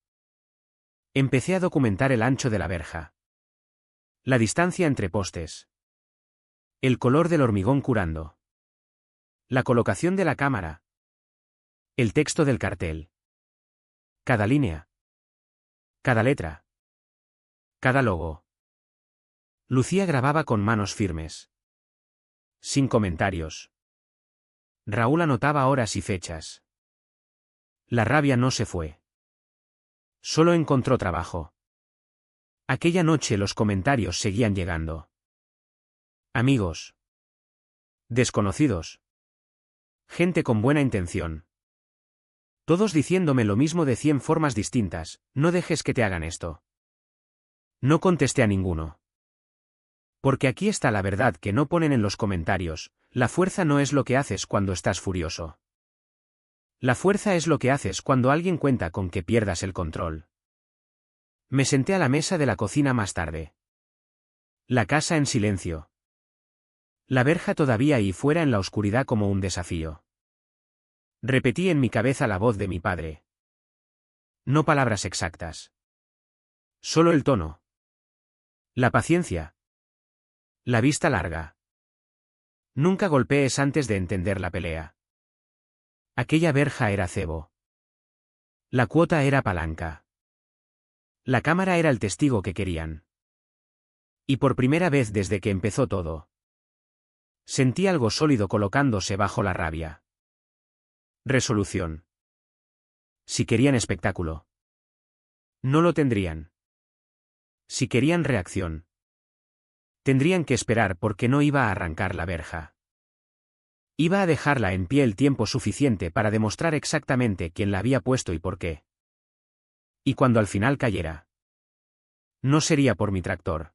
Empecé a documentar el ancho de la verja. La distancia entre postes. El color del hormigón curando. La colocación de la cámara. El texto del cartel. Cada línea. Cada letra. Cada logo. Lucía grababa con manos firmes. Sin comentarios. Raúl anotaba horas y fechas. La rabia no se fue. Solo encontró trabajo. Aquella noche los comentarios seguían llegando. Amigos. Desconocidos. Gente con buena intención. Todos diciéndome lo mismo de 100 formas distintas: no dejes que te hagan esto. No contesté a ninguno. Porque aquí está la verdad que no ponen en los comentarios: la fuerza no es lo que haces cuando estás furioso. La fuerza es lo que haces cuando alguien cuenta con que pierdas el control. Me senté a la mesa de la cocina más tarde. La casa en silencio. La verja todavía ahí fuera en la oscuridad como un desafío. Repetí en mi cabeza la voz de mi padre. No palabras exactas. Solo el tono. La paciencia. La vista larga. Nunca golpees antes de entender la pelea. Aquella verja era cebo. La cuota era palanca. La cámara era el testigo que querían. Y por primera vez desde que empezó todo, sentí algo sólido colocándose bajo la rabia. Resolución. Si querían espectáculo, no lo tendrían. Si querían reacción, tendrían que esperar, porque no iba a arrancar la verja. Iba a dejarla en pie el tiempo suficiente para demostrar exactamente quién la había puesto y por qué. Y cuando al final cayera, no sería por mi tractor.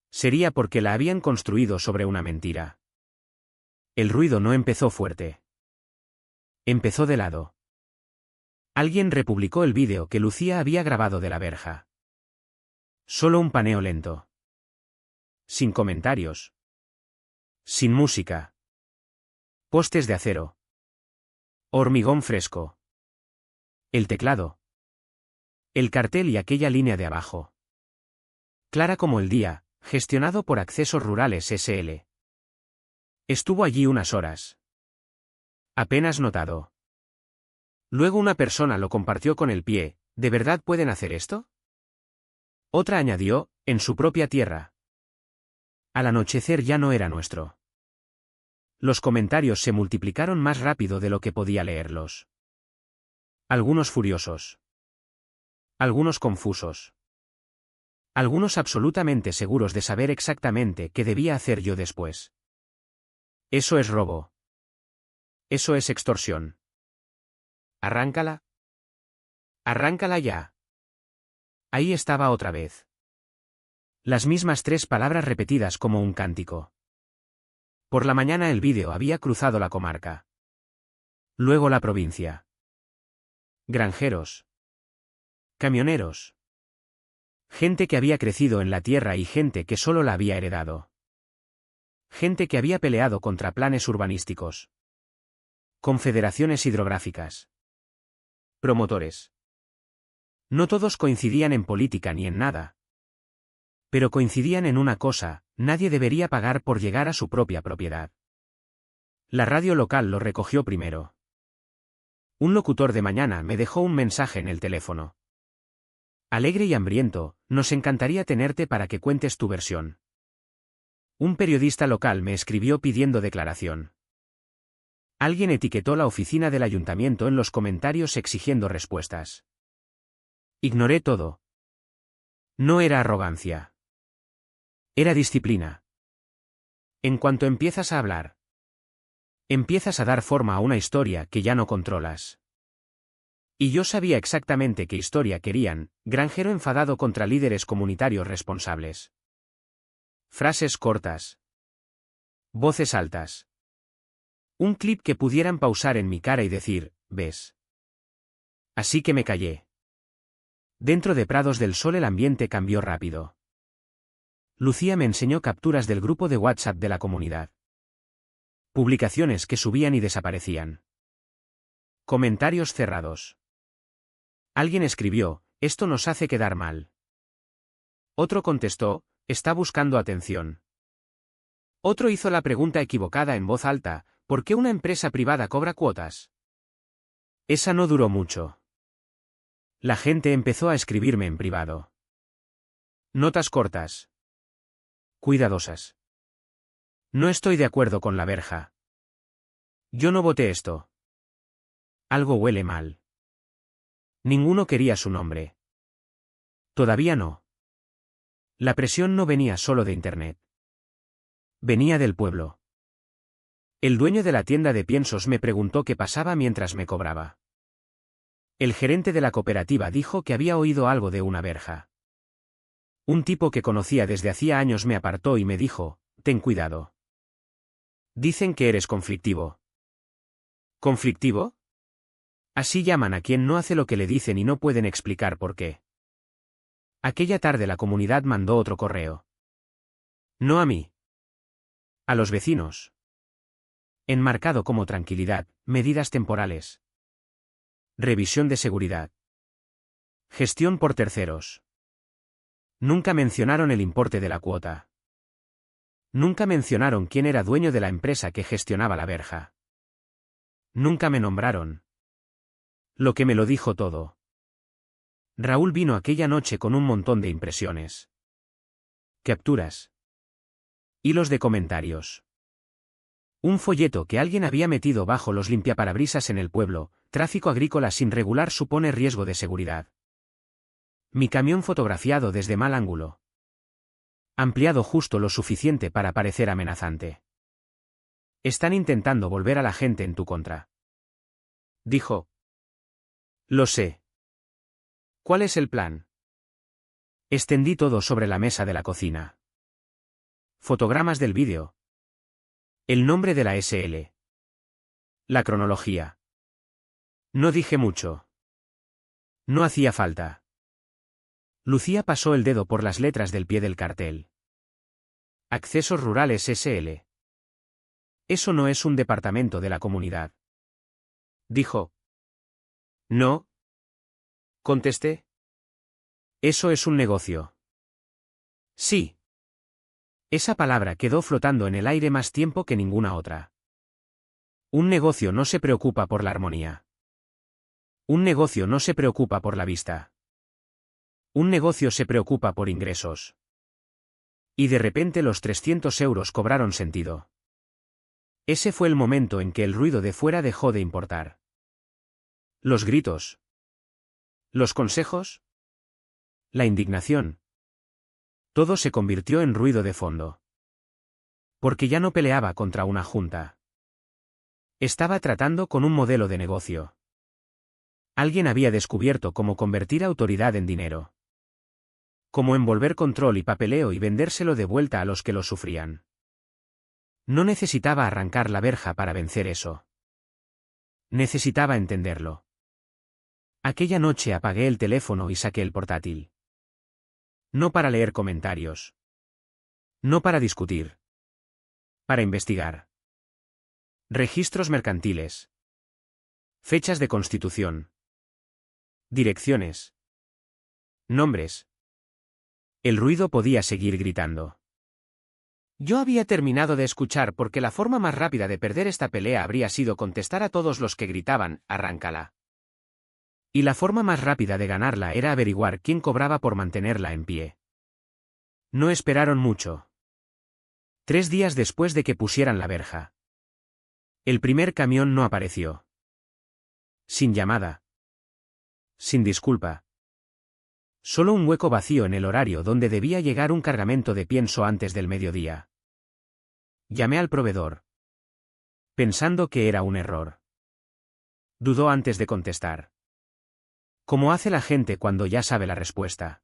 Sería porque la habían construido sobre una mentira. El ruido no empezó fuerte. Empezó de lado. Alguien republicó el vídeo que Lucía había grabado de la verja. Solo un paneo lento. Sin comentarios. Sin música. Postes de acero. Hormigón fresco. El teclado. El cartel y aquella línea de abajo. Clara como el día, gestionado por Accesos Rurales S.L. Estuvo allí unas horas. Apenas notado. Luego una persona lo compartió con el pie: ¿de verdad pueden hacer esto? Otra añadió: en su propia tierra. Al anochecer ya no era nuestro. Los comentarios se multiplicaron más rápido de lo que podía leerlos. Algunos furiosos. Algunos confusos. Algunos absolutamente seguros de saber exactamente qué debía hacer yo después. Eso es robo. Eso es extorsión. Arráncala. Arráncala ya. Ahí estaba otra vez. Las mismas 3 palabras repetidas como un cántico. Por la mañana el vídeo había cruzado la comarca. Luego la provincia. Granjeros. Camioneros. Gente que había crecido en la tierra y gente que solo la había heredado. Gente que había peleado contra planes urbanísticos. Confederaciones hidrográficas. Promotores. No todos coincidían en política ni en nada. Pero coincidían en una cosa: nadie debería pagar por llegar a su propia propiedad. La radio local lo recogió primero. Un locutor de mañana me dejó un mensaje en el teléfono. Alegre y hambriento: nos encantaría tenerte para que cuentes tu versión. Un periodista local me escribió pidiendo declaración. Alguien etiquetó la oficina del ayuntamiento en los comentarios exigiendo respuestas. Ignoré todo. No era arrogancia. Era disciplina. En cuanto empiezas a hablar, empiezas a dar forma a una historia que ya no controlas. Y yo sabía exactamente qué historia querían, granjero enfadado contra líderes comunitarios responsables. Frases cortas. Voces altas. Un clip que pudieran pausar en mi cara y decir, ¿ves? Así que me callé. Dentro de Prados del Sol el ambiente cambió rápido. Lucía me enseñó capturas del grupo de WhatsApp de la comunidad. Publicaciones que subían y desaparecían. Comentarios cerrados. Alguien escribió, esto nos hace quedar mal. Otro contestó, está buscando atención. Otro hizo la pregunta equivocada en voz alta, ¿por qué una empresa privada cobra cuotas? Esa no duró mucho. La gente empezó a escribirme en privado. Notas cortas. Cuidadosas. No estoy de acuerdo con la verja. Yo no voté esto. Algo huele mal. Ninguno quería su nombre. Todavía no. La presión no venía solo de Internet. Venía del pueblo. El dueño de la tienda de piensos me preguntó qué pasaba mientras me cobraba. El gerente de la cooperativa dijo que había oído algo de una verja. Un tipo que conocía desde hacía años me apartó y me dijo, ten cuidado. Dicen que eres conflictivo. ¿Conflictivo? Así llaman a quien no hace lo que le dicen y no pueden explicar por qué. Aquella tarde la comunidad mandó otro correo. No a mí. A los vecinos. Enmarcado como tranquilidad, medidas temporales. Revisión de seguridad. Gestión por terceros. Nunca mencionaron el importe de la cuota. Nunca mencionaron quién era dueño de la empresa que gestionaba la verja. Nunca me nombraron. Lo que me lo dijo todo. Raúl vino aquella noche con un montón de impresiones. Capturas. Hilos de comentarios. Un folleto que alguien había metido bajo los limpiaparabrisas en el pueblo, tráfico agrícola sin regular supone riesgo de seguridad. Mi camión fotografiado desde mal ángulo. Ampliado justo lo suficiente para parecer amenazante. Están intentando volver a la gente en tu contra. Dijo. Lo sé. ¿Cuál es el plan? Extendí todo sobre la mesa de la cocina. Fotogramas del vídeo. El nombre de la SL. La cronología. No dije mucho. No hacía falta. Lucía pasó el dedo por las letras del pie del cartel. Accesos Rurales SL. Eso no es un departamento de la comunidad. Dijo. No. Contesté. Eso es un negocio. Sí. Esa palabra quedó flotando en el aire más tiempo que ninguna otra. Un negocio no se preocupa por la armonía. Un negocio no se preocupa por la vista. Un negocio se preocupa por ingresos. Y de repente los 300 euros cobraron sentido. Ese fue el momento en que el ruido de fuera dejó de importar. Los gritos. Los consejos. La indignación. Todo se convirtió en ruido de fondo. Porque ya no peleaba contra una junta. Estaba tratando con un modelo de negocio. Alguien había descubierto cómo convertir autoridad en dinero. Cómo envolver control y papeleo y vendérselo de vuelta a los que lo sufrían. No necesitaba arrancar la verja para vencer eso. Necesitaba entenderlo. Aquella noche apagué el teléfono y saqué el portátil. No para leer comentarios. No para discutir. Para investigar. Registros mercantiles. Fechas de constitución. Direcciones. Nombres. El ruido podía seguir gritando. Yo había terminado de escuchar porque la forma más rápida de perder esta pelea habría sido contestar a todos los que gritaban, arráncala. Y la forma más rápida de ganarla era averiguar quién cobraba por mantenerla en pie. No esperaron mucho. 3 días después de que pusieran la verja. El primer camión no apareció. Sin llamada. Sin disculpa. Solo un hueco vacío en el horario donde debía llegar un cargamento de pienso antes del mediodía. Llamé al proveedor, pensando que era un error. Dudó antes de contestar. ¿Cómo hace la gente cuando ya sabe la respuesta?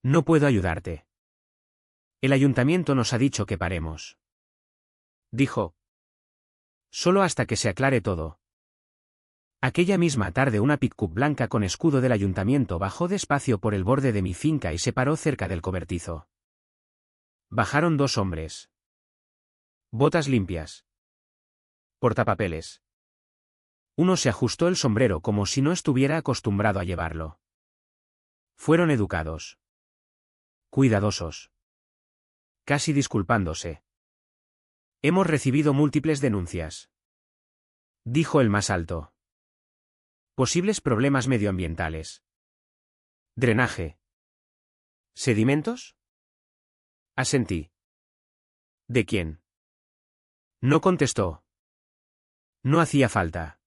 No puedo ayudarte. El ayuntamiento nos ha dicho que paremos. Dijo. Solo hasta que se aclare todo. Aquella misma tarde una pick-up blanca con escudo del ayuntamiento bajó despacio por el borde de mi finca y se paró cerca del cobertizo. Bajaron 2 hombres. Botas limpias. Portapapeles. Uno se ajustó el sombrero como si no estuviera acostumbrado a llevarlo. Fueron educados. Cuidadosos. Casi disculpándose. Hemos recibido múltiples denuncias. Dijo el más alto. Posibles problemas medioambientales. Drenaje. ¿Sedimentos? Asentí. ¿De quién? No contestó. No hacía falta.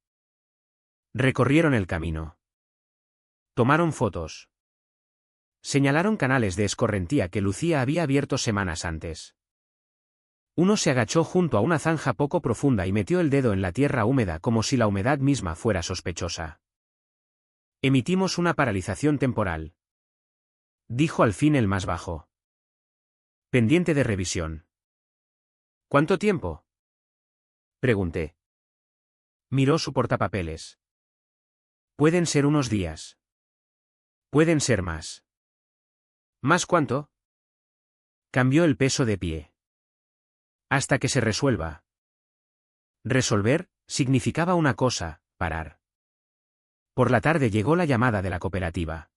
Recorrieron el camino. Tomaron fotos. Señalaron canales de escorrentía que Lucía había abierto semanas antes. Uno se agachó junto a una zanja poco profunda y metió el dedo en la tierra húmeda como si la humedad misma fuera sospechosa. Emitimos una paralización temporal. Dijo al fin el más bajo. Pendiente de revisión. ¿Cuánto tiempo? Pregunté. Miró su portapapeles. Pueden ser unos días. Pueden ser más. ¿Más cuánto? Cambió el peso de pie. Hasta que se resuelva. Resolver significaba una cosa, parar. Por la tarde llegó la llamada de la cooperativa.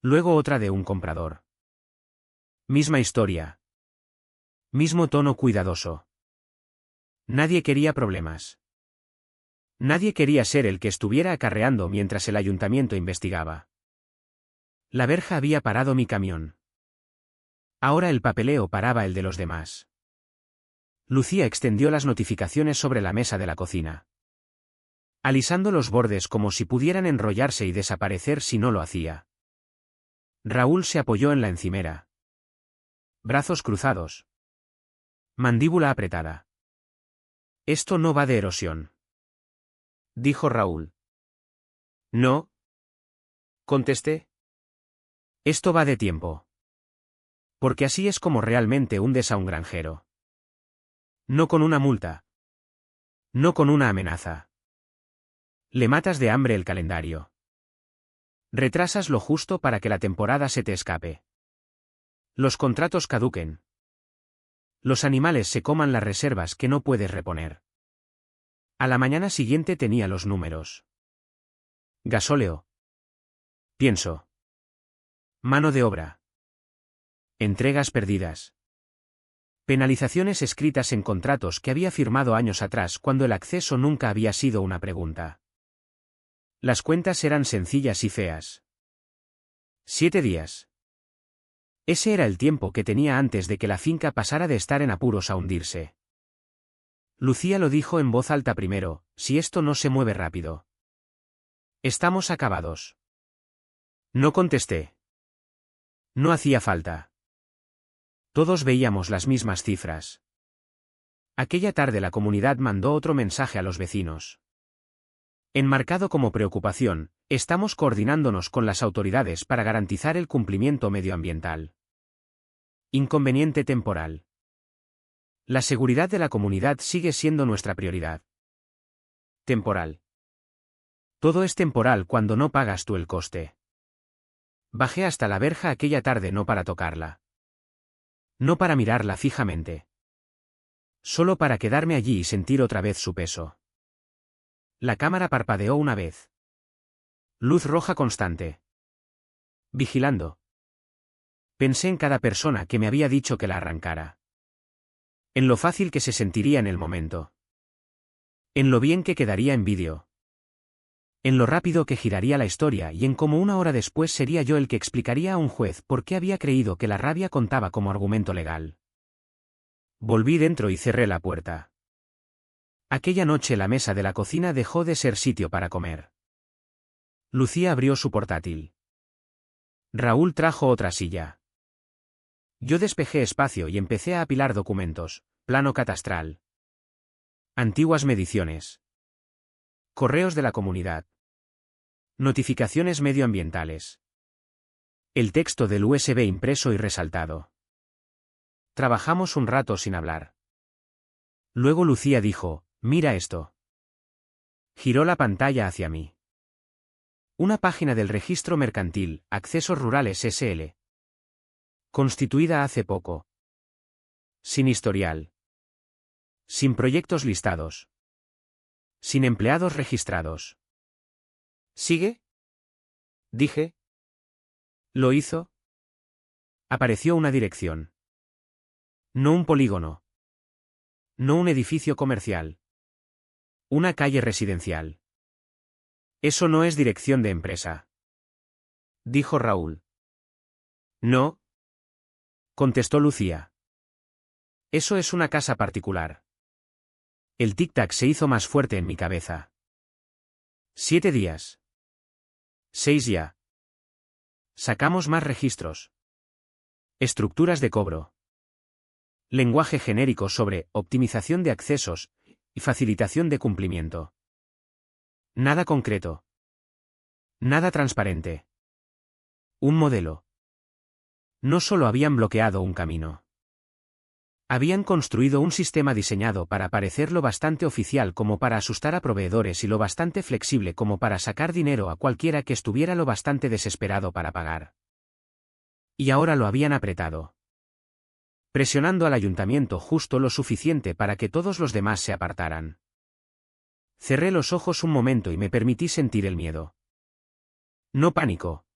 Luego otra de un comprador. Misma historia. Mismo tono cuidadoso. Nadie quería problemas. Nadie quería ser el que estuviera acarreando mientras el ayuntamiento investigaba. La verja había parado mi camión. Ahora el papeleo paraba el de los demás. Lucía extendió las notificaciones sobre la mesa de la cocina, alisando los bordes como si pudieran enrollarse y desaparecer si no lo hacía. Raúl se apoyó en la encimera. Brazos cruzados. Mandíbula apretada. Esto no va de erosión. Dijo Raúl. No. Contesté. Esto va de tiempo. Porque así es como realmente hundes a un granjero. No con una multa. No con una amenaza. Le matas de hambre el calendario. Retrasas lo justo para que la temporada se te escape. Los contratos caduquen. Los animales se coman las reservas que no puedes reponer. A la mañana siguiente tenía los números. Gasóleo. Pienso. Mano de obra. Entregas perdidas. Penalizaciones escritas en contratos que había firmado años atrás cuando el acceso nunca había sido una pregunta. Las cuentas eran sencillas y feas. 7 días. Ese era el tiempo que tenía antes de que la finca pasara de estar en apuros a hundirse. Lucía lo dijo en voz alta primero, si esto no se mueve rápido. Estamos acabados. No contesté. No hacía falta. Todos veíamos las mismas cifras. Aquella tarde la comunidad mandó otro mensaje a los vecinos. Enmarcado como preocupación, estamos coordinándonos con las autoridades para garantizar el cumplimiento medioambiental. Inconveniente temporal. La seguridad de la comunidad sigue siendo nuestra prioridad. Temporal. Todo es temporal cuando no pagas tú el coste. Bajé hasta la verja aquella tarde no para tocarla. No para mirarla fijamente. Solo para quedarme allí y sentir otra vez su peso. La cámara parpadeó una vez. Luz roja constante. Vigilando. Pensé en cada persona que me había dicho que la arrancara. En lo fácil que se sentiría en el momento. En lo bien que quedaría en vídeo. En lo rápido que giraría la historia y en cómo una hora después sería yo el que explicaría a un juez por qué había creído que la rabia contaba como argumento legal. Volví dentro y cerré la puerta. Aquella noche la mesa de la cocina dejó de ser sitio para comer. Lucía abrió su portátil. Raúl trajo otra silla. Yo despejé espacio y empecé a apilar documentos, plano catastral, antiguas mediciones, correos de la comunidad, notificaciones medioambientales, el texto del USB impreso y resaltado. Trabajamos un rato sin hablar. Luego Lucía dijo, «Mira esto». Giró la pantalla hacia mí. Una página del Registro Mercantil, Accesos Rurales S.L. Constituida hace poco. Sin historial. Sin proyectos listados. Sin empleados registrados. ¿Sigue?, dije. ¿Lo hizo? Apareció una dirección. No un polígono. No un edificio comercial. Una calle residencial. Eso no es dirección de empresa, dijo Raúl. No, contestó Lucía. Eso es una casa particular. El tic-tac se hizo más fuerte en mi cabeza. 7 días. 6 ya. Sacamos más registros. Estructuras de cobro. Lenguaje genérico sobre optimización de accesos y facilitación de cumplimiento. Nada concreto. Nada transparente. Un modelo. No solo habían bloqueado un camino. Habían construido un sistema diseñado para parecer lo bastante oficial como para asustar a proveedores y lo bastante flexible como para sacar dinero a cualquiera que estuviera lo bastante desesperado para pagar. Y ahora lo habían apretado, presionando al ayuntamiento justo lo suficiente para que todos los demás se apartaran. Cerré los ojos un momento y me permití sentir el miedo. No pánico.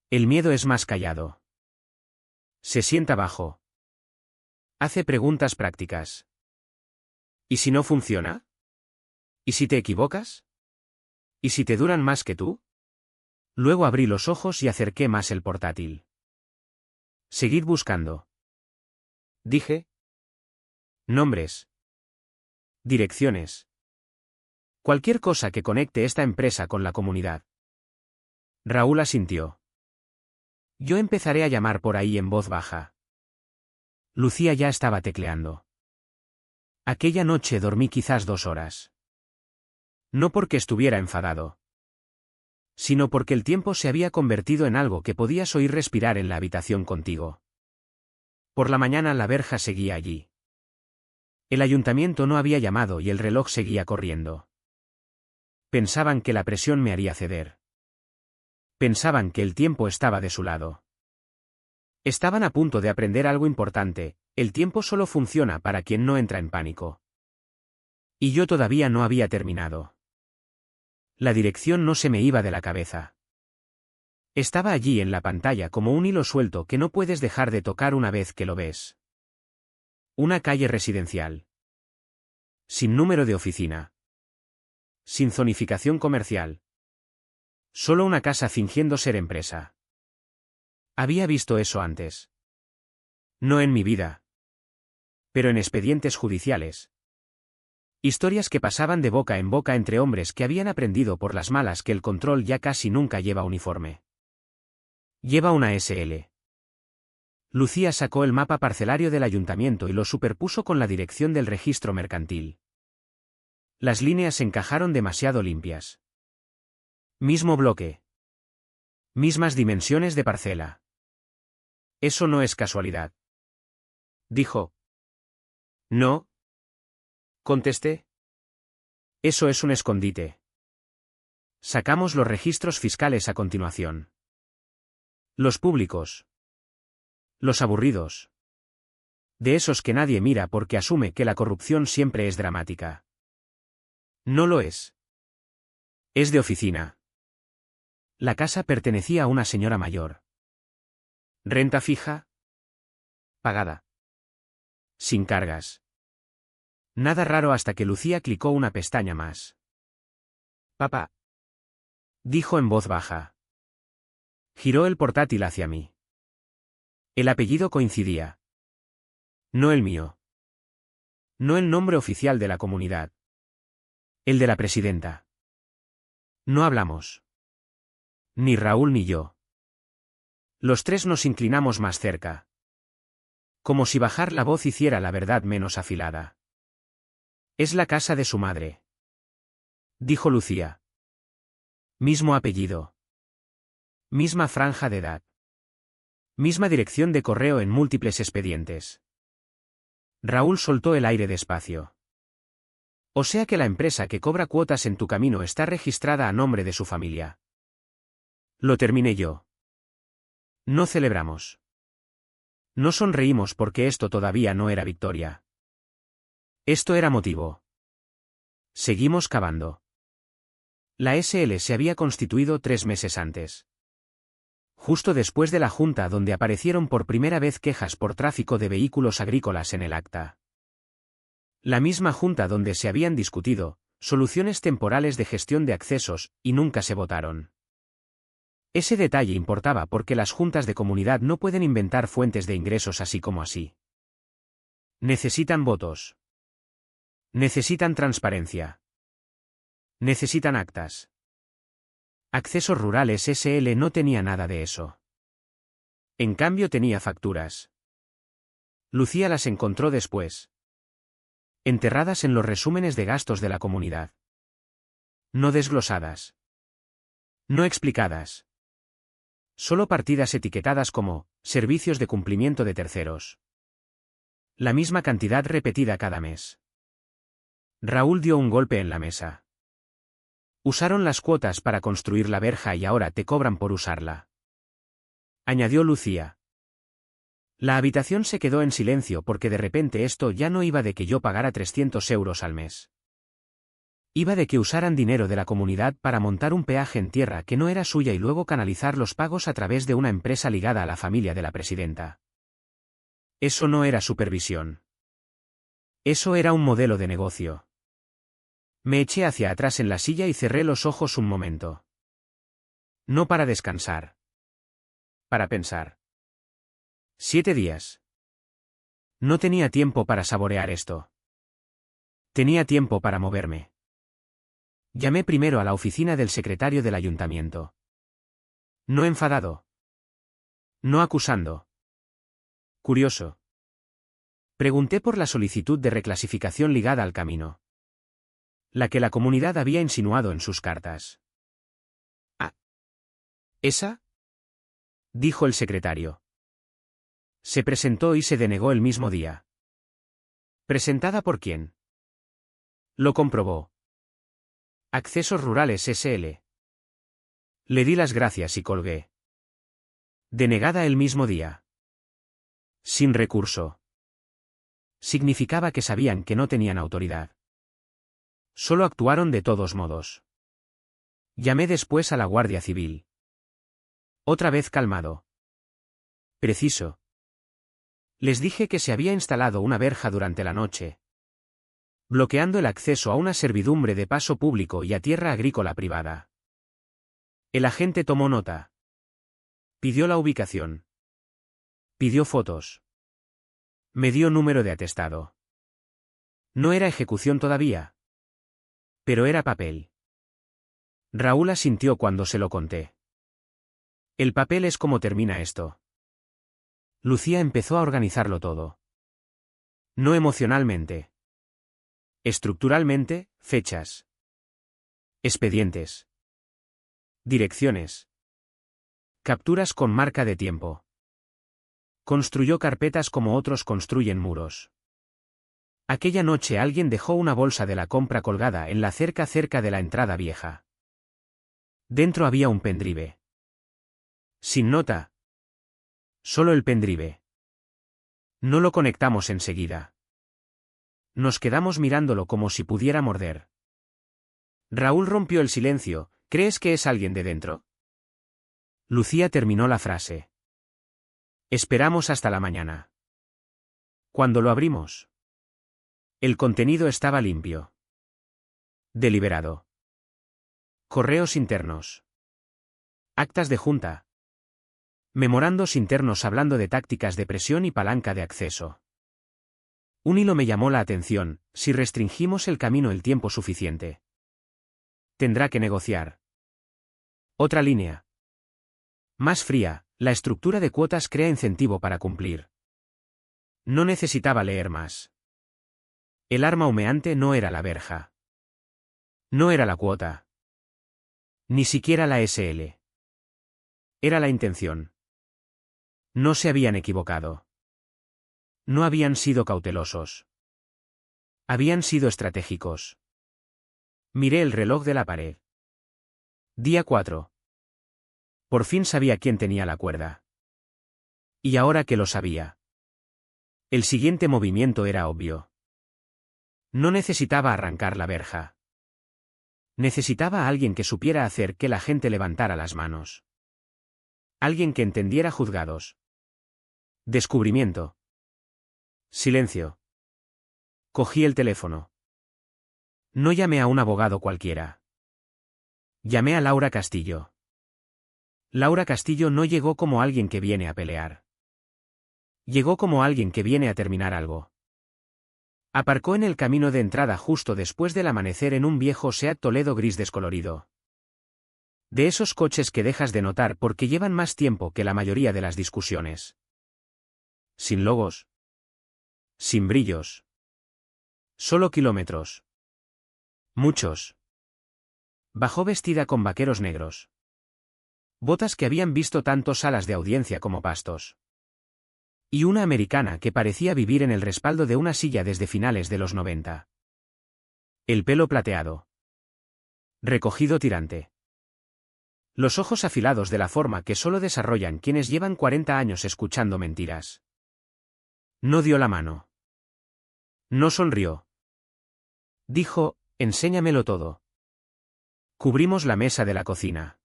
El miedo es más callado. Se sienta bajo. Hace preguntas prácticas. ¿Y si no funciona? ¿Y si te equivocas? ¿Y si te duran más que tú? Luego abrí los ojos y acerqué más el portátil. Seguid buscando, dije. Nombres. Direcciones. Cualquier cosa que conecte esta empresa con la comunidad. Raúl asintió. Yo empezaré a llamar por ahí en voz baja. Lucía ya estaba tecleando. Aquella noche dormí quizás 2 horas. No porque estuviera enfadado, sino porque el tiempo se había convertido en algo que podías oír respirar en la habitación contigo. Por la mañana la verja seguía allí. El ayuntamiento no había llamado y el reloj seguía corriendo. Pensaban que la presión me haría ceder. Pensaban que el tiempo estaba de su lado. Estaban a punto de aprender algo importante: el tiempo solo funciona para quien no entra en pánico. Y yo todavía no había terminado. La dirección no se me iba de la cabeza. Estaba allí en la pantalla como un hilo suelto que no puedes dejar de tocar una vez que lo ves. Una calle residencial. Sin número de oficina. Sin zonificación comercial. Solo una casa fingiendo ser empresa. Había visto eso antes. No en mi vida. Pero en expedientes judiciales. Historias que pasaban de boca en boca entre hombres que habían aprendido por las malas que el control ya casi nunca lleva uniforme. Lleva una SL. Lucía sacó el mapa parcelario del ayuntamiento y lo superpuso con la dirección del registro mercantil. Las líneas encajaron demasiado limpias. Mismo bloque. Mismas dimensiones de parcela. Eso no es casualidad, dijo. No, contesté. Eso es un escondite. Sacamos los registros fiscales a continuación. Los públicos. Los aburridos. De esos que nadie mira porque asume que la corrupción siempre es dramática. No lo es. Es de oficina. La casa pertenecía a una señora mayor. Renta fija. Pagada. Sin cargas. Nada raro hasta que Lucía clicó una pestaña más. Papá, dijo en voz baja. Giró el portátil hacia mí. El apellido coincidía. No el mío. No el nombre oficial de la comunidad. El de la presidenta. No hablamos. Ni Raúl ni yo. Los tres nos inclinamos más cerca. Como si bajar la voz hiciera la verdad menos afilada. Es la casa de su madre, dijo Lucía. Mismo apellido. Misma franja de edad. Misma dirección de correo en múltiples expedientes. Raúl soltó el aire despacio. O sea que la empresa que cobra cuotas en tu camino está registrada a nombre de su familia. Lo terminé yo. No celebramos. No sonreímos porque esto todavía no era victoria. Esto era motivo. Seguimos cavando. La SL se había constituido 3 meses antes. Justo después de la junta donde aparecieron por primera vez quejas por tráfico de vehículos agrícolas en el acta. La misma junta donde se habían discutido soluciones temporales de gestión de accesos y nunca se votaron. Ese detalle importaba porque las juntas de comunidad no pueden inventar fuentes de ingresos así como así. Necesitan votos. Necesitan transparencia. Necesitan actas. Accesos Rurales SL no tenía nada de eso. En cambio tenía facturas. Lucía las encontró después. Enterradas en los resúmenes de gastos de la comunidad. No desglosadas. No explicadas. Solo partidas etiquetadas como servicios de cumplimiento de terceros. La misma cantidad repetida cada mes. Raúl dio un golpe en la mesa. Usaron las cuotas para construir la verja y ahora te cobran por usarla. Añadió Lucía. La habitación se quedó en silencio porque de repente esto ya no iba de que yo pagara 300 euros al mes. Iba de que usaran dinero de la comunidad para montar un peaje en tierra que no era suya y luego canalizar los pagos a través de una empresa ligada a la familia de la presidenta. Eso no era supervisión. Eso era un modelo de negocio. Me eché hacia atrás en la silla y cerré los ojos un momento. No para descansar. Para pensar. 7 días. No tenía tiempo para saborear esto. Tenía tiempo para moverme. Llamé primero a la oficina del secretario del ayuntamiento. No enfadado. No acusando. Curioso. Pregunté por la solicitud de reclasificación ligada al camino. La que la comunidad había insinuado en sus cartas. ¿Ah? ¿Esa? Dijo el secretario. Se presentó y se denegó el mismo día. ¿Presentada por quién? Lo comprobó. Accesos Rurales SL. Le di las gracias y colgué. Denegada el mismo día. Sin recurso. Significaba que sabían que no tenían autoridad. Solo actuaron de todos modos. Llamé después a la Guardia Civil. Otra vez calmado. Preciso. Les dije que se había instalado una verja durante la noche, bloqueando el acceso a una servidumbre de paso público y a tierra agrícola privada. El agente tomó nota. Pidió la ubicación. Pidió fotos. Me dio número de atestado. No era ejecución todavía. Pero era papel. Raúl asintió cuando se lo conté. El papel es como termina esto. Lucía empezó a organizarlo todo. No emocionalmente. Estructuralmente, fechas. Expedientes. Direcciones. Capturas con marca de tiempo. Construyó carpetas como otros construyen muros. Aquella noche alguien dejó una bolsa de la compra colgada en la cerca de la entrada vieja. Dentro había un pendrive. Sin nota. Solo el pendrive. No lo conectamos enseguida. Nos quedamos mirándolo como si pudiera morder. Raúl rompió el silencio. ¿Crees que es alguien de dentro? Lucía terminó la frase. Esperamos hasta la mañana. Cuando lo abrimos. El contenido estaba limpio. Deliberado. Correos internos. Actas de junta. Memorandos internos hablando de tácticas de presión y palanca de acceso. Un hilo me llamó la atención: si restringimos el camino el tiempo suficiente. Tendrá que negociar. Otra línea. Más fría: La estructura de cuotas crea incentivo para cumplir. No necesitaba leer más. El arma humeante no era la verja. No era la cuota. Ni siquiera la SL. Era la intención. No se habían equivocado. No habían sido cautelosos. Habían sido estratégicos. Miré el reloj de la pared. Día 4. Por fin sabía quién tenía la cuerda. Y ahora que lo sabía, el siguiente movimiento era obvio. No necesitaba arrancar la verja. Necesitaba a alguien que supiera hacer que la gente levantara las manos. Alguien que entendiera juzgados. Descubrimiento. Silencio. Cogí el teléfono. No llamé a un abogado cualquiera. Llamé a Laura Castillo. Laura Castillo no llegó como alguien que viene a pelear. Llegó como alguien que viene a terminar algo. Aparcó en el camino de entrada justo después del amanecer en un viejo Seat Toledo gris descolorido. De esos coches que dejas de notar porque llevan más tiempo que la mayoría de las discusiones. Sin logos. Sin brillos. Solo kilómetros. Muchos. Bajó vestida con vaqueros negros. Botas que habían visto tanto salas de audiencia como pastos. Y una americana que parecía vivir en el respaldo de una silla desde finales de los 90. El pelo plateado. Recogido tirante. Los ojos afilados de la forma que solo desarrollan quienes llevan 40 años escuchando mentiras. No dio la mano. No sonrió. Dijo, enséñamelo todo. Cubrimos la mesa de la cocina.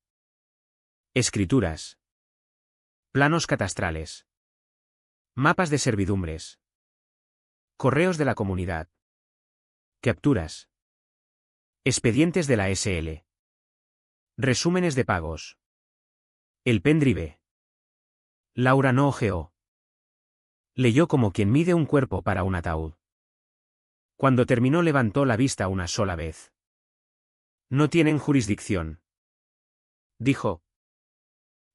Escrituras. Planos catastrales. Mapas de servidumbres. Correos de la comunidad. Capturas. Expedientes de la SL. Resúmenes de pagos. El pendrive. Laura no ojeó. Leyó como quien mide un cuerpo para un ataúd. Cuando terminó levantó la vista una sola vez. No tienen jurisdicción. Dijo.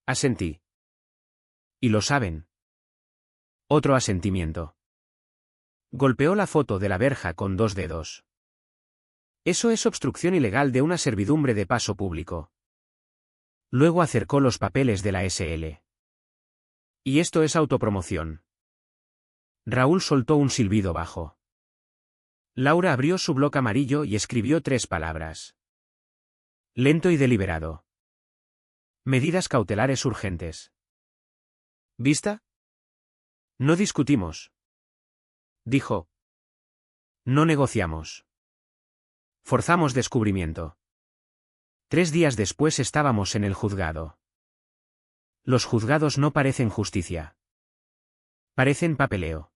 Asentí. Y lo saben. Otro asentimiento. Golpeó la foto de la verja con 2 dedos. Eso es obstrucción ilegal de una servidumbre de paso público. Luego acercó los papeles de la SL. Y esto es autopromoción. Raúl soltó un silbido bajo. Laura abrió su bloc amarillo y escribió 3 palabras. Lento y deliberado. Medidas cautelares urgentes. ¿Vista? No discutimos. Dijo. No negociamos. Forzamos descubrimiento. 3 días después estábamos en el juzgado. Los juzgados no parecen justicia. Parecen papeleo.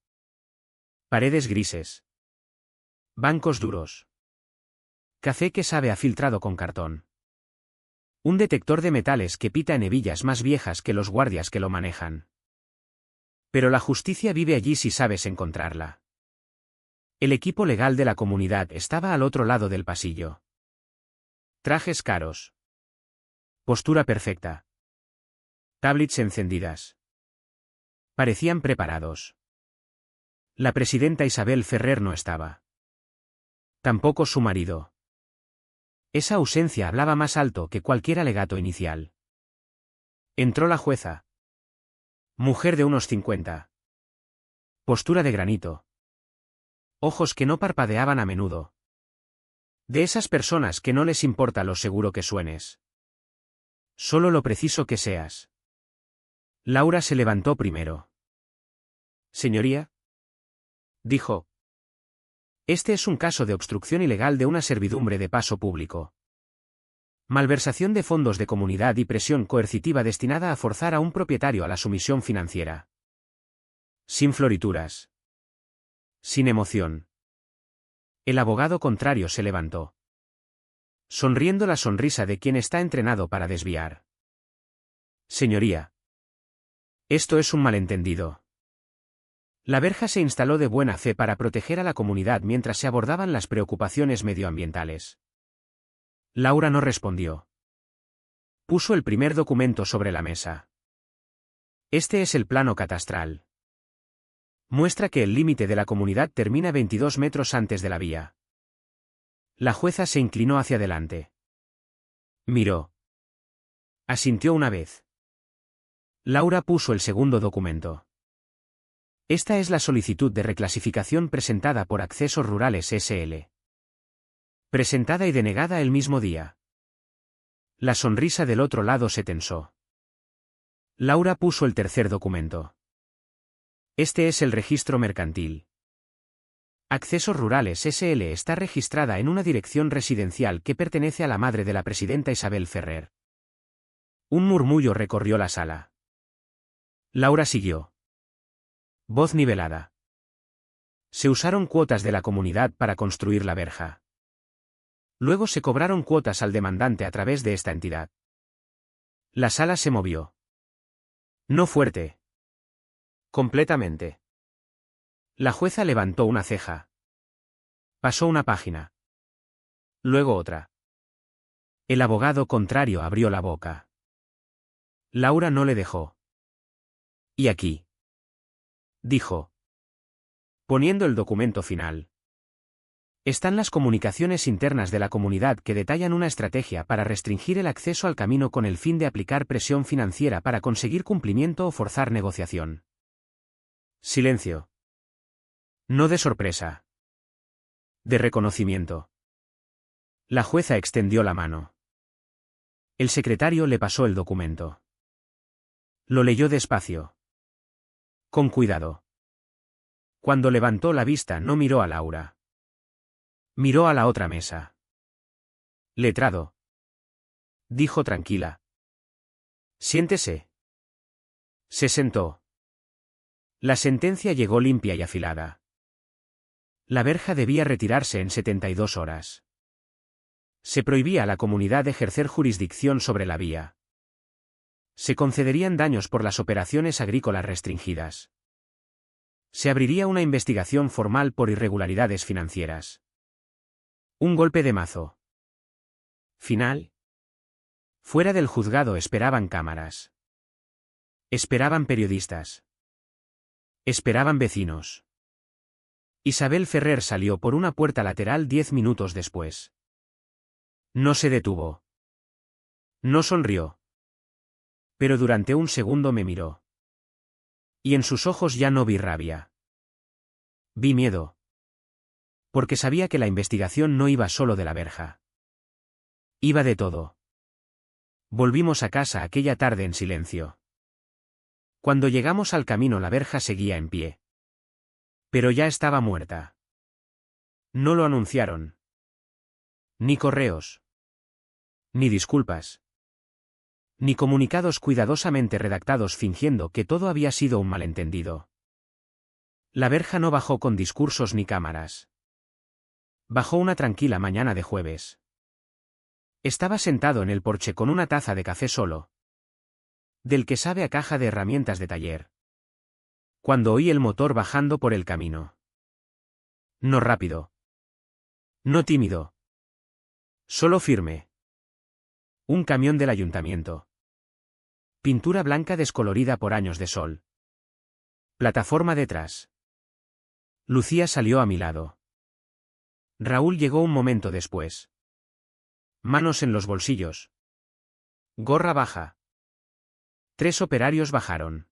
Paredes grises. Bancos duros. Café que sabe a filtrado con cartón. Un detector de metales que pita en hebillas más viejas que los guardias que lo manejan. Pero la justicia vive allí si sabes encontrarla. El equipo legal de la comunidad estaba al otro lado del pasillo. Trajes caros. Postura perfecta. Tablets encendidas. Parecían preparados. La presidenta Isabel Ferrer no estaba. Tampoco su marido. Esa ausencia hablaba más alto que cualquier alegato inicial. Entró la jueza. Mujer de unos 50. Postura de granito. Ojos que no parpadeaban a menudo. De esas personas que no les importa lo seguro que suenes. Solo lo preciso que seas. Laura se levantó primero. Señoría. Dijo. Este es un caso de obstrucción ilegal de una servidumbre de paso público. Malversación de fondos de comunidad y presión coercitiva destinada a forzar a un propietario a la sumisión financiera. Sin florituras. Sin emoción. El abogado contrario se levantó. Sonriendo la sonrisa de quien está entrenado para desviar. Señoría. Esto es un malentendido. La verja se instaló de buena fe para proteger a la comunidad mientras se abordaban las preocupaciones medioambientales. Laura no respondió. Puso el primer documento sobre la mesa. Este es el plano catastral. Muestra que el límite de la comunidad termina 22 metros antes de la vía. La jueza se inclinó hacia adelante. Miró. Asintió una vez. Laura puso el segundo documento. Esta es la solicitud de reclasificación presentada por Accesos Rurales S.L. Presentada y denegada el mismo día. La sonrisa del otro lado se tensó. Laura puso el tercer documento. Este es el registro mercantil. Accesos Rurales S.L. está registrada en una dirección residencial que pertenece a la madre de la presidenta Isabel Ferrer. Un murmullo recorrió la sala. Laura siguió. Voz nivelada. Se usaron cuotas de la comunidad para construir la verja. Luego se cobraron cuotas al demandante a través de esta entidad. La sala se movió. No fuerte. Completamente. La jueza levantó una ceja. Pasó una página. Luego otra. El abogado contrario abrió la boca. Laura no le dejó. ¿Y aquí?, dijo, poniendo el documento final. Están las comunicaciones internas de la comunidad que detallan una estrategia para restringir el acceso al camino con el fin de aplicar presión financiera para conseguir cumplimiento o forzar negociación. Silencio. No de sorpresa. De reconocimiento. La jueza extendió la mano. El secretario le pasó el documento. Lo leyó despacio. Con cuidado. Cuando levantó la vista no miró a Laura. Miró a la otra mesa. Letrado. Dijo tranquila. Siéntese. Se sentó. La sentencia llegó limpia y afilada. La verja debía retirarse en 72 horas. Se prohibía a la comunidad ejercer jurisdicción sobre la vía. Se concederían daños por las operaciones agrícolas restringidas. Se abriría una investigación formal por irregularidades financieras. Un golpe de mazo. Final. Fuera del juzgado esperaban cámaras. Esperaban periodistas. Esperaban vecinos. Isabel Ferrer salió por una puerta lateral 10 minutos después. No se detuvo. No sonrió. Pero durante un segundo me miró. Y en sus ojos ya no vi rabia. Vi miedo. Porque sabía que la investigación no iba solo de la verja. Iba de todo. Volvimos a casa aquella tarde en silencio. Cuando llegamos al camino la verja seguía en pie. Pero ya estaba muerta. No lo anunciaron. Ni correos. Ni disculpas. Ni comunicados cuidadosamente redactados fingiendo que todo había sido un malentendido. La verja no bajó con discursos ni cámaras. Bajó una tranquila mañana de jueves. Estaba sentado en el porche con una taza de café solo. Del que sabe a caja de herramientas de taller. Cuando oí el motor bajando por el camino. No rápido. No tímido. Solo firme. Un camión del ayuntamiento. Pintura blanca descolorida por años de sol. Plataforma detrás. Lucía salió a mi lado. Raúl llegó un momento después. Manos en los bolsillos. Gorra baja. 3 operarios bajaron.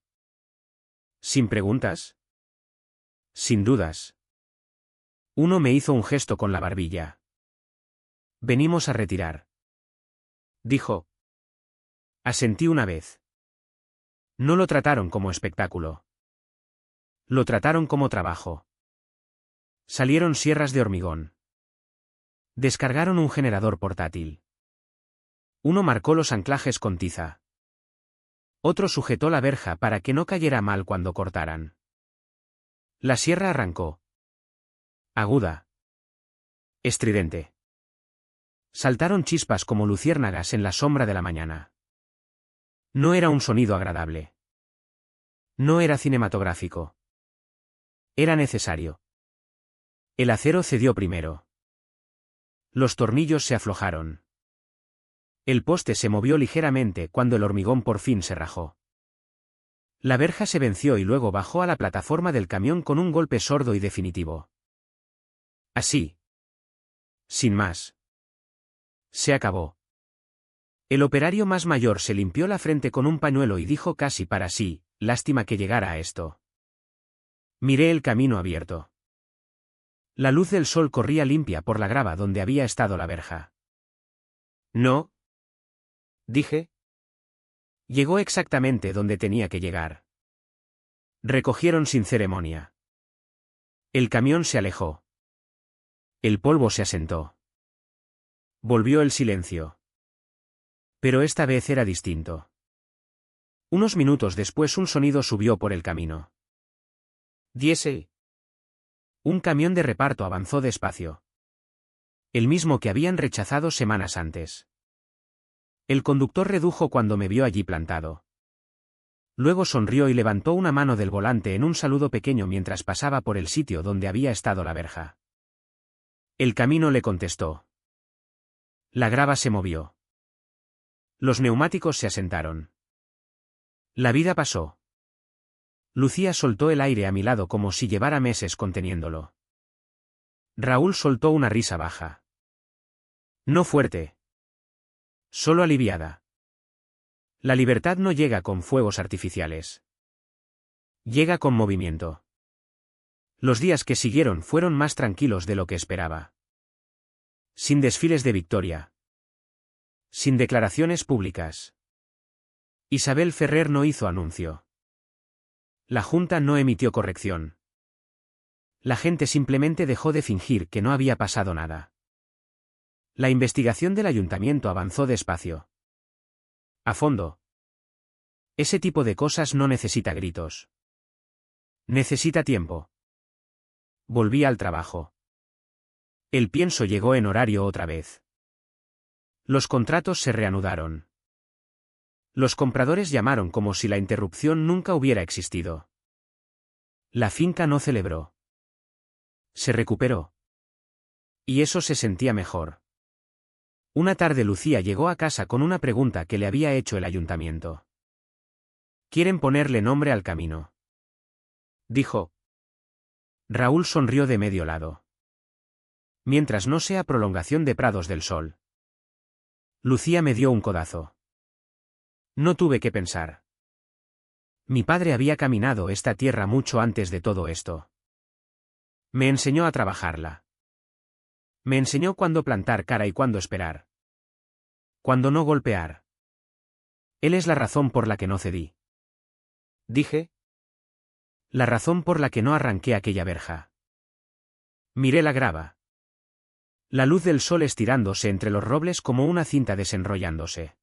¿Sin preguntas? Sin dudas. Uno me hizo un gesto con la barbilla. Venimos a retirar. Dijo. Asentí una vez. No lo trataron como espectáculo. Lo trataron como trabajo. Salieron sierras de hormigón. Descargaron un generador portátil. Uno marcó los anclajes con tiza. Otro sujetó la verja para que no cayera mal cuando cortaran. La sierra arrancó. Aguda. Estridente. Saltaron chispas como luciérnagas en la sombra de la mañana. No era un sonido agradable. No era cinematográfico. Era necesario. El acero cedió primero. Los tornillos se aflojaron. El poste se movió ligeramente cuando el hormigón por fin se rajó. La verja se venció y luego bajó a la plataforma del camión con un golpe sordo y definitivo. Así. Sin más. Se acabó. El operario más mayor se limpió la frente con un pañuelo y dijo casi para sí, lástima que llegara a esto. Miré el camino abierto. La luz del sol corría limpia por la grava donde había estado la verja. No. Dije. Llegó exactamente donde tenía que llegar. Recogieron sin ceremonia. El camión se alejó. El polvo se asentó. Volvió el silencio. Pero esta vez era distinto. Unos minutos después un sonido subió por el camino. Diésel. Un camión de reparto avanzó despacio. El mismo que habían rechazado semanas antes. El conductor redujo cuando me vio allí plantado. Luego sonrió y levantó una mano del volante en un saludo pequeño mientras pasaba por el sitio donde había estado la verja. El camino le contestó. La grava se movió. Los neumáticos se asentaron. La vida pasó. Lucía soltó el aire a mi lado como si llevara meses conteniéndolo. Raúl soltó una risa baja. No fuerte. Solo aliviada. La libertad no llega con fuegos artificiales. Llega con movimiento. Los días que siguieron fueron más tranquilos de lo que esperaba. Sin desfiles de victoria. Sin declaraciones públicas. Isabel Ferrer no hizo anuncio. La Junta no emitió corrección. La gente simplemente dejó de fingir que no había pasado nada. La investigación del ayuntamiento avanzó despacio. A fondo. Ese tipo de cosas no necesita gritos. Necesita tiempo. Volví al trabajo. El pienso llegó en horario otra vez. Los contratos se reanudaron. Los compradores llamaron como si la interrupción nunca hubiera existido. La finca no celebró. Se recuperó. Y eso se sentía mejor. Una tarde Lucía llegó a casa con una pregunta que le había hecho el ayuntamiento. ¿Quieren ponerle nombre al camino?, dijo. Raúl sonrió de medio lado. Mientras no sea prolongación de Prados del Sol. Lucía me dio un codazo. No tuve que pensar. Mi padre había caminado esta tierra mucho antes de todo esto. Me enseñó a trabajarla. Me enseñó cuándo plantar cara y cuándo esperar. Cuándo no golpear. Él es la razón por la que no cedí. Dije. La razón por la que no arranqué aquella verja. Miré la grava. La luz del sol estirándose entre los robles como una cinta desenrollándose.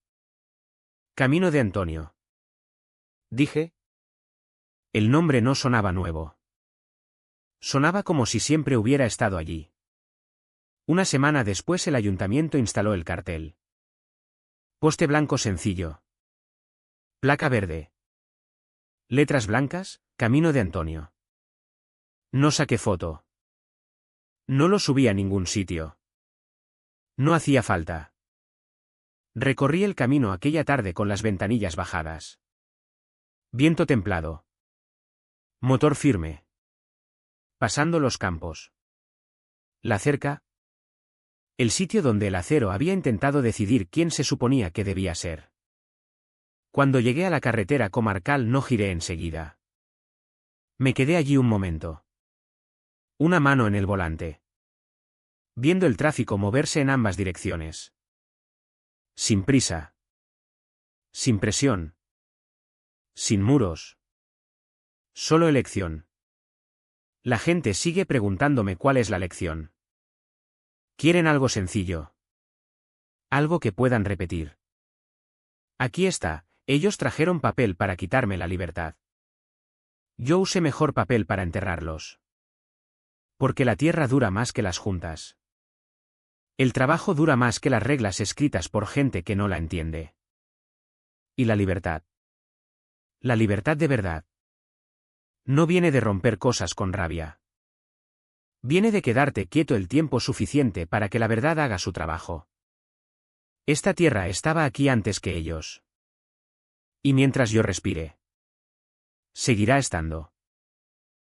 Camino de Antonio. Dije. El nombre no sonaba nuevo. Sonaba como si siempre hubiera estado allí. Una semana después el ayuntamiento instaló el cartel. Poste blanco sencillo. Placa verde. Letras blancas, Camino de Antonio. No saqué foto. No lo subí a ningún sitio. No hacía falta. Recorrí el camino aquella tarde con las ventanillas bajadas. Viento templado. Motor firme. Pasando los campos. La cerca. El sitio donde el acero había intentado decidir quién se suponía que debía ser. Cuando llegué a la carretera comarcal no giré enseguida. Me quedé allí un momento. Una mano en el volante. Viendo el tráfico moverse en ambas direcciones. Sin prisa. Sin presión. Sin muros. Solo elección. La gente sigue preguntándome cuál es la lección. Quieren algo sencillo. Algo que puedan repetir. Aquí está, ellos trajeron papel para quitarme la libertad. Yo usé mejor papel para enterrarlos. Porque la tierra dura más que las juntas. El trabajo dura más que las reglas escritas por gente que no la entiende. ¿Y la libertad? La libertad de verdad. No viene de romper cosas con rabia. Viene de quedarte quieto el tiempo suficiente para que la verdad haga su trabajo. Esta tierra estaba aquí antes que ellos. Y mientras yo respire. Seguirá estando.